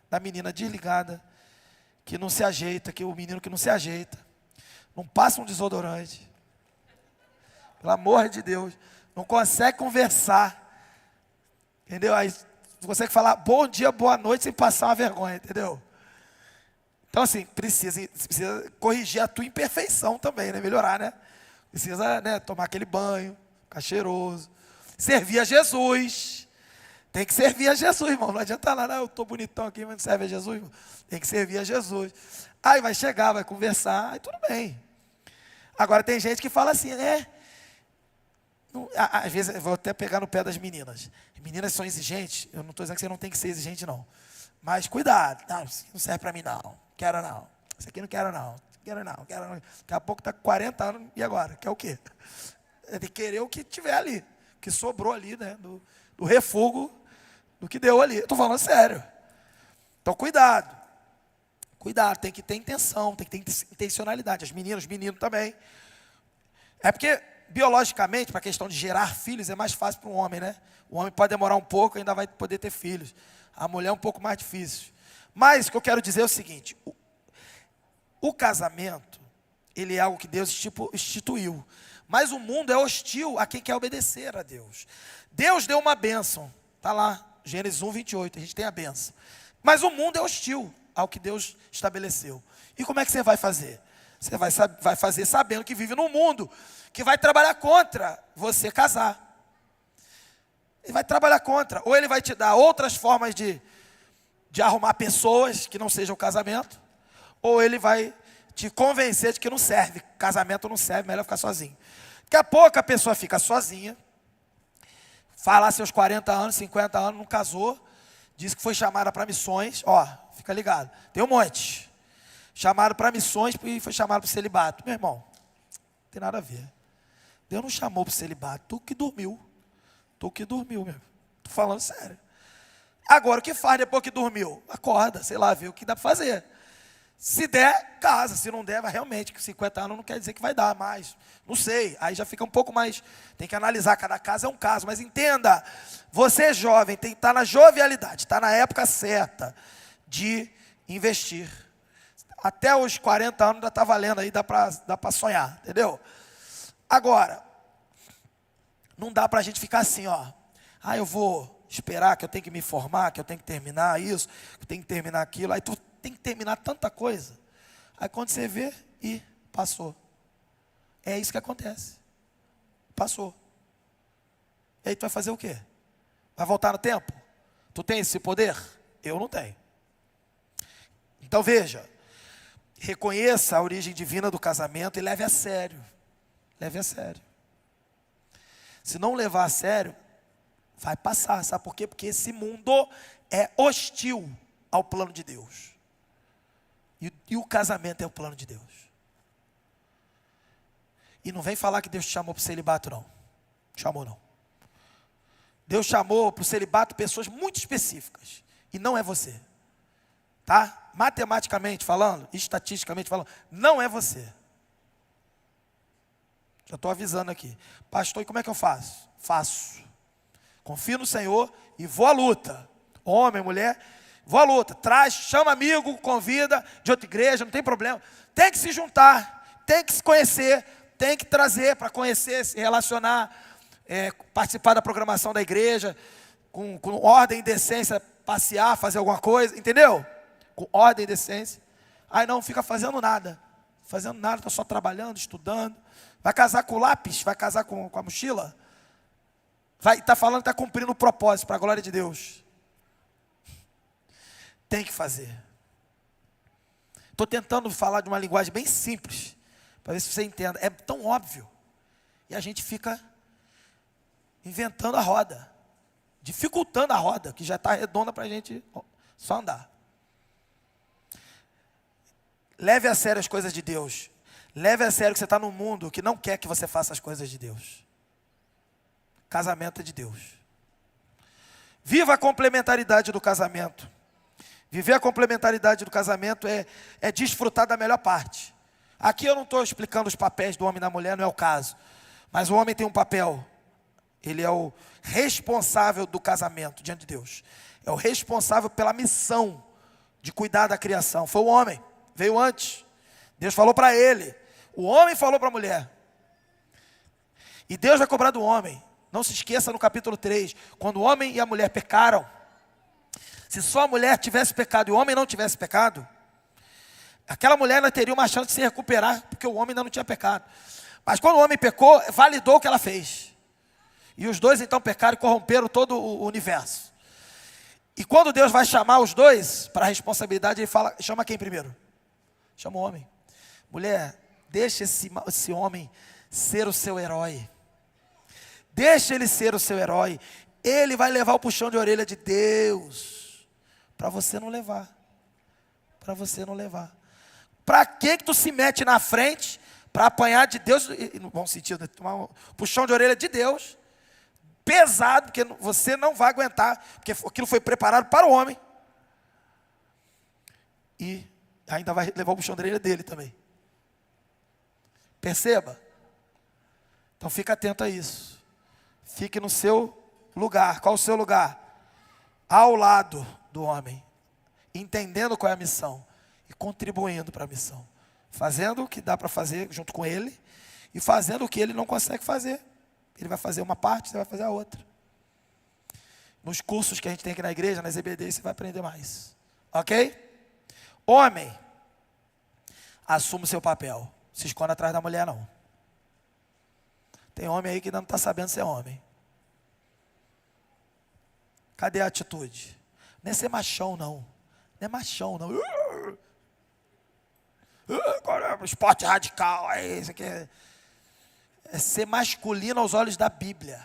da menina desligada, que não se ajeita, que o menino que não se ajeita, não passa um desodorante, pelo amor de Deus, não consegue conversar, entendeu? Aí não consegue falar bom dia, boa noite, sem passar uma vergonha, entendeu? Então assim, precisa corrigir a tua imperfeição também, melhorar, Precisa, tomar aquele banho, ficar cheiroso. Servir a Jesus. Tem que servir a Jesus, irmão. Não adianta lá, eu estou bonitão aqui, mas não serve a Jesus, irmão. Tem que servir a Jesus. Aí vai chegar, vai conversar, aí tudo bem. Agora tem gente que fala assim, às vezes, eu vou até pegar no pé das meninas. As meninas são exigentes, eu não estou dizendo que você não tem que ser exigente, não. Mas cuidado, não, isso aqui não serve para mim, não. Quero não. Isso aqui não quero, não. Quero não. Daqui a pouco está com 40 anos, e agora? Quer o quê? É de querer o que tiver ali, que sobrou ali, do refúgio, do que deu ali. Eu estou falando sério. Então, cuidado. Cuidado, tem que ter intenção, tem que ter intencionalidade. As meninas, os meninos também. É porque, biologicamente, para a questão de gerar filhos, é mais fácil para um homem, O homem pode demorar um pouco, ainda vai poder ter filhos. A mulher é um pouco mais difícil. Mas, o que eu quero dizer é o seguinte, o casamento, ele é algo que Deus instituiu. Mas o mundo é hostil a quem quer obedecer a Deus. Deus deu uma bênção. Está lá, Gênesis 1, 28, a gente tem a bênção. Mas o mundo é hostil ao que Deus estabeleceu. E como é que você vai fazer? Você vai fazer sabendo que vive num mundo que vai trabalhar contra você casar. Ele vai trabalhar contra. Ou ele vai te dar outras formas de arrumar pessoas que não sejam o casamento. Ou ele vai te convencer de que não serve. Casamento não serve, melhor ficar sozinho. Daqui a pouco a pessoa fica sozinha. Fala seus 40 anos, 50 anos, não casou. Diz que foi chamada para missões. Fica ligado. Tem um monte. Chamaram para missões e foi chamado para o celibato. Meu irmão, tem nada a ver. Deus não chamou para o celibato, tu que dormiu, meu. Tô falando sério. Agora, o que faz depois que dormiu? Acorda, sei lá, vê o que dá para fazer. Se der, casa. Se não der, vai realmente, que 50 anos não quer dizer que vai dar mais. Não sei, aí já fica um pouco mais, tem que analisar, cada caso é um caso. Mas entenda, você é jovem, tem que estar na jovialidade, está na época certa de investir. Até os 40 anos ainda está valendo aí, dá para sonhar, entendeu? Agora, não dá para a gente ficar assim, ó. Eu vou esperar que eu tenho que me formar, que eu tenho que terminar isso, que eu tenho que terminar aquilo. Aí tu tem que terminar tanta coisa. Aí quando você vê, passou. É isso que acontece. Passou. E aí tu vai fazer o quê? Vai voltar no tempo? Tu tem esse poder? Eu não tenho. Então veja, reconheça a origem divina do casamento e leve a sério. Leve a sério. Se não levar a sério, vai passar. Sabe por quê? Porque esse mundo é hostil ao plano de Deus. E o casamento é o plano de Deus. E não vem falar que Deus te chamou para o celibato, não. Chamou, não. Deus chamou para o celibato pessoas muito específicas. E não é você. Tá? Matematicamente falando, estatisticamente falando, não é você. Já estou avisando aqui. Pastor, e como é que eu faço? Faço. Confio no Senhor e vou à luta. Homem, mulher, vou à luta. Traz, chama amigo, convida de outra igreja, não tem problema. Tem que se juntar, tem que se conhecer, tem que trazer para conhecer, se relacionar, participar da programação da igreja, com ordem e decência, passear, fazer alguma coisa, entendeu? Com ordem e decência. Aí não fica fazendo nada, está só trabalhando, estudando. Vai casar com o lápis? Vai casar com a mochila? Está falando que está cumprindo o propósito para a glória de Deus. Tem que fazer. Estou tentando falar de uma linguagem bem simples, para ver se você entenda. É tão óbvio. E a gente fica inventando a roda, dificultando a roda, que já está redonda para a gente só andar. Leve a sério as coisas de Deus. Leve a sério que você está num mundo que não quer que você faça as coisas de Deus. Casamento é de Deus. Viva a complementaridade do casamento. Viver a complementaridade do casamento é desfrutar da melhor parte. Aqui eu não estou explicando os papéis do homem e da mulher, não é o caso. Mas o homem tem um papel. Ele é o responsável do casamento diante de Deus. É o responsável pela missão de cuidar da criação. Foi o homem, veio antes. Deus falou para ele. O homem falou para a mulher. E Deus vai cobrar do homem. Não se esqueça no capítulo 3, quando o homem e a mulher pecaram. Se só a mulher tivesse pecado e o homem não tivesse pecado, aquela mulher ainda teria uma chance de se recuperar, porque o homem ainda não tinha pecado. Mas quando o homem pecou, validou o que ela fez. E os dois então pecaram e corromperam todo o universo. E quando Deus vai chamar os dois para a responsabilidade, ele fala, chama quem primeiro? Chama o homem. Mulher, deixa esse homem ser o seu herói. Deixa ele ser o seu herói. Ele vai levar o puxão de orelha de Deus. Para você não levar. Para você não levar. Para que tu se mete na frente? Para apanhar de Deus, no bom sentido, tomar um puxão de orelha de Deus. Pesado, porque você não vai aguentar. Porque aquilo foi preparado para o homem. E ainda vai levar o puxão de orelha dele também. Perceba? Então fica atento a isso. Fique no seu lugar. Qual o seu lugar? Ao lado do homem. Entendendo qual é a missão. E contribuindo para a missão. Fazendo o que dá para fazer junto com ele. E fazendo o que ele não consegue fazer. Ele vai fazer uma parte, você vai fazer a outra. Nos cursos que a gente tem aqui na igreja, nas EBD, você vai aprender mais. Ok? Homem, assuma o seu papel. Se esconda atrás da mulher, não. Tem homem aí que ainda não está sabendo ser homem. Cadê a atitude? Não é ser machão, não. Não é machão, não. Esporte radical, isso aqui é ser masculino aos olhos da Bíblia.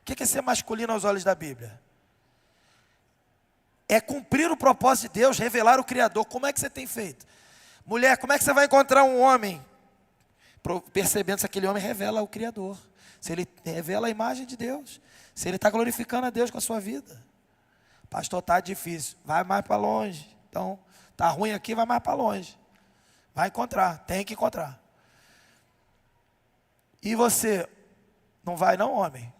O que é ser masculino aos olhos da Bíblia? É cumprir o propósito de Deus, revelar o Criador. Como é que você tem feito? Mulher, como é que você vai encontrar um homem percebendo se aquele homem revela o Criador, se ele revela a imagem de Deus, se ele está glorificando a Deus com a sua vida. Pastor, está difícil, vai mais para longe. Então, está ruim aqui, vai mais para longe. Vai encontrar, tem que encontrar. E você, não vai não, homem?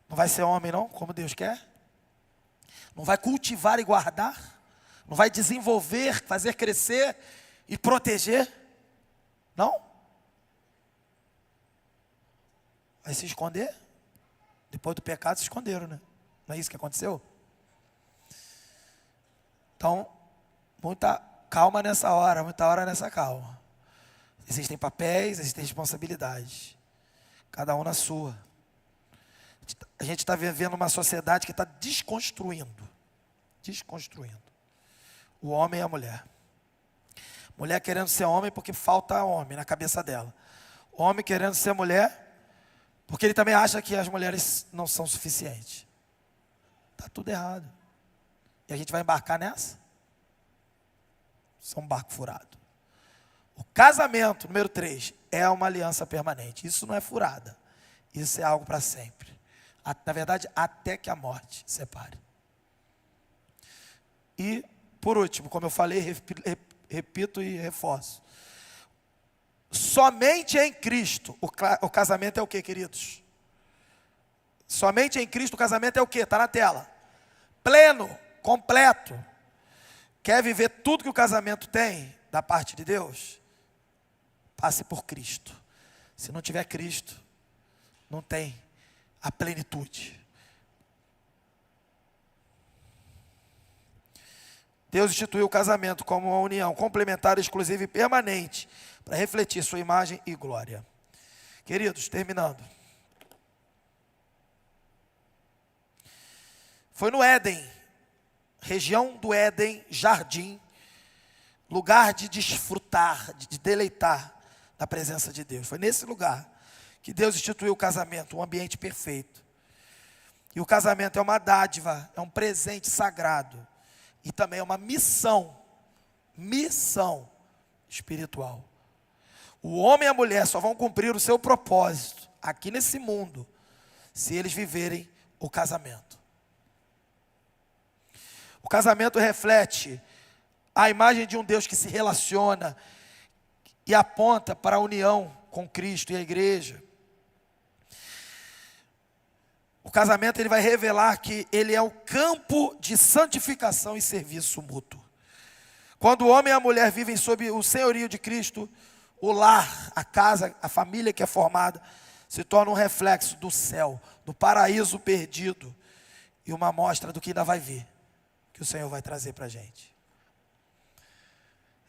Não vai ser homem não, como Deus quer? Não vai cultivar e guardar? Não vai desenvolver, fazer crescer e proteger? Não? Vai se esconder? Depois do pecado se esconderam, né? Não é isso que aconteceu? Então, muita calma nessa hora, muita hora nessa calma. Existem papéis, existem responsabilidades. Cada um na sua. A gente está vivendo uma sociedade que está desconstruindo. Desconstruindo. O homem e a mulher. Mulher querendo ser homem porque falta homem na cabeça dela. Homem querendo ser mulher porque ele também acha que as mulheres não são suficientes. Está tudo errado. E a gente vai embarcar nessa? Isso é um barco furado. O casamento, número 3, é uma aliança permanente. Isso não é furada. Isso é algo para sempre. Na verdade, até que a morte separe. E, por último, como eu falei, repito e reforço. Somente em Cristo, o casamento é o que, queridos? Somente em Cristo o casamento é o que? Está na tela. Pleno, completo. Quer viver tudo que o casamento tem, da parte de Deus? Passe por Cristo. Se não tiver Cristo, não tem a plenitude. Deus instituiu o casamento como uma união complementar, exclusiva e permanente, para refletir sua imagem e glória. Queridos, terminando. Foi no Éden, região do Éden, jardim, lugar de desfrutar, de deleitar na presença de Deus. Foi nesse lugar que Deus instituiu o casamento, um ambiente perfeito. E o casamento é uma dádiva, é um presente sagrado. E também é uma missão espiritual. O homem e a mulher só vão cumprir o seu propósito aqui nesse mundo se eles viverem o casamento. O casamento reflete a imagem de um Deus que se relaciona e aponta para a união com Cristo e a igreja. O casamento ele vai revelar que ele é o campo de santificação e serviço mútuo. Quando o homem e a mulher vivem sob o senhorio de Cristo, o lar, a casa, a família que é formada, se torna um reflexo do céu, do paraíso perdido e uma amostra do que ainda vai vir, que o Senhor vai trazer para a gente.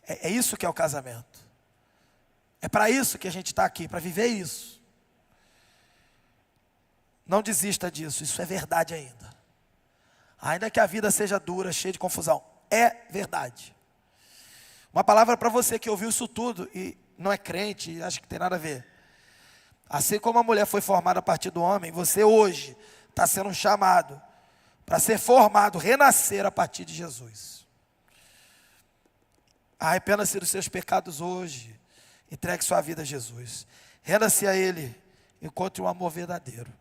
É isso que é o casamento. É para isso que a gente está aqui, para viver isso. Não desista disso, isso é verdade ainda. Ainda que a vida seja dura, cheia de confusão, é verdade. Uma palavra para você que ouviu isso tudo e não é crente e acha que tem nada a ver. Assim como a mulher foi formada a partir do homem, você hoje está sendo chamado para ser formado, renascer a partir de Jesus. Arrependa-se dos seus pecados hoje. Entregue sua vida a Jesus. Renda-se a Ele. Encontre um amor verdadeiro.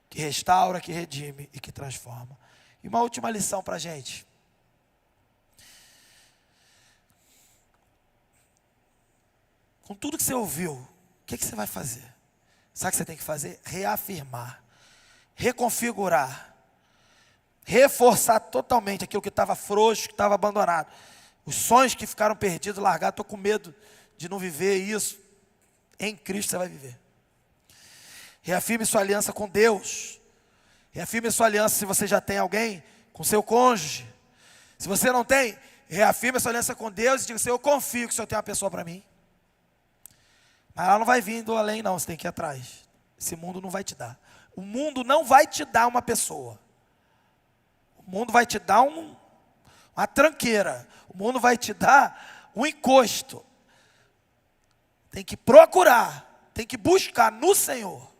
Que restaura, que redime e que transforma. E uma última lição para a gente. Com tudo que você ouviu, o que você vai fazer? Sabe o que você tem que fazer? Reafirmar. Reconfigurar. Reforçar totalmente aquilo que estava frouxo, que estava abandonado. Os sonhos que ficaram perdidos, largados. Estou com medo de não viver isso. Em Cristo você vai viver. Reafirme sua aliança com Deus. Reafirme sua aliança se você já tem alguém, com seu cônjuge. Se você não tem, reafirme sua aliança com Deus e diga assim, eu confio que o Senhor tem uma pessoa para mim. Mas ela não vai vir do além não, você tem que ir atrás. Esse mundo não vai te dar. O mundo não vai te dar uma pessoa. O mundo vai te dar uma tranqueira. O mundo vai te dar um encosto. Tem que procurar, tem que buscar no Senhor.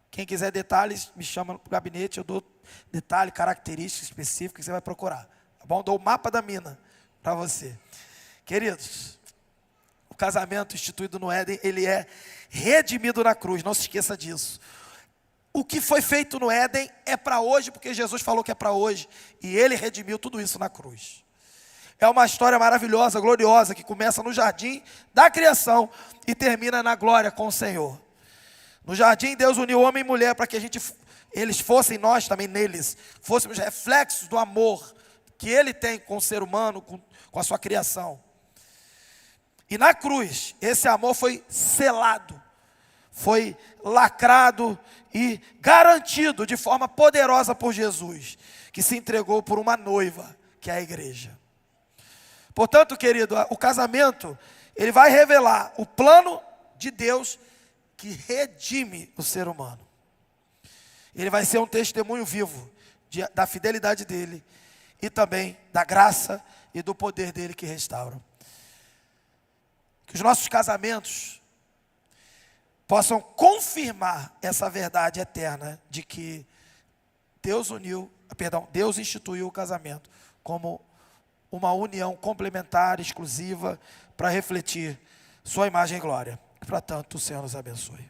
Quem quiser detalhes, me chama para o gabinete, eu dou detalhe, característica específica que você vai procurar. Tá bom? Dou o mapa da mina para você. Queridos, o casamento instituído no Éden, ele é redimido na cruz, não se esqueça disso. O que foi feito no Éden é para hoje, porque Jesus falou que é para hoje, e ele redimiu tudo isso na cruz. É uma história maravilhosa, gloriosa, que começa no jardim da criação e termina na glória com o Senhor. No jardim, Deus uniu homem e mulher para que eles fossem, nós também neles, fôssemos reflexos do amor que ele tem com o ser humano, com a sua criação. E na cruz, esse amor foi selado, foi lacrado e garantido de forma poderosa por Jesus, que se entregou por uma noiva, que é a igreja. Portanto, querido, o casamento, ele vai revelar o plano de Deus que redime o ser humano. Ele vai ser um testemunho vivo da fidelidade dele e também da graça e do poder dele que restauram. Que os nossos casamentos possam confirmar essa verdade eterna de que Deus instituiu o casamento como uma união complementar, exclusiva, para refletir sua imagem e glória. Para tanto, o Senhor nos abençoe.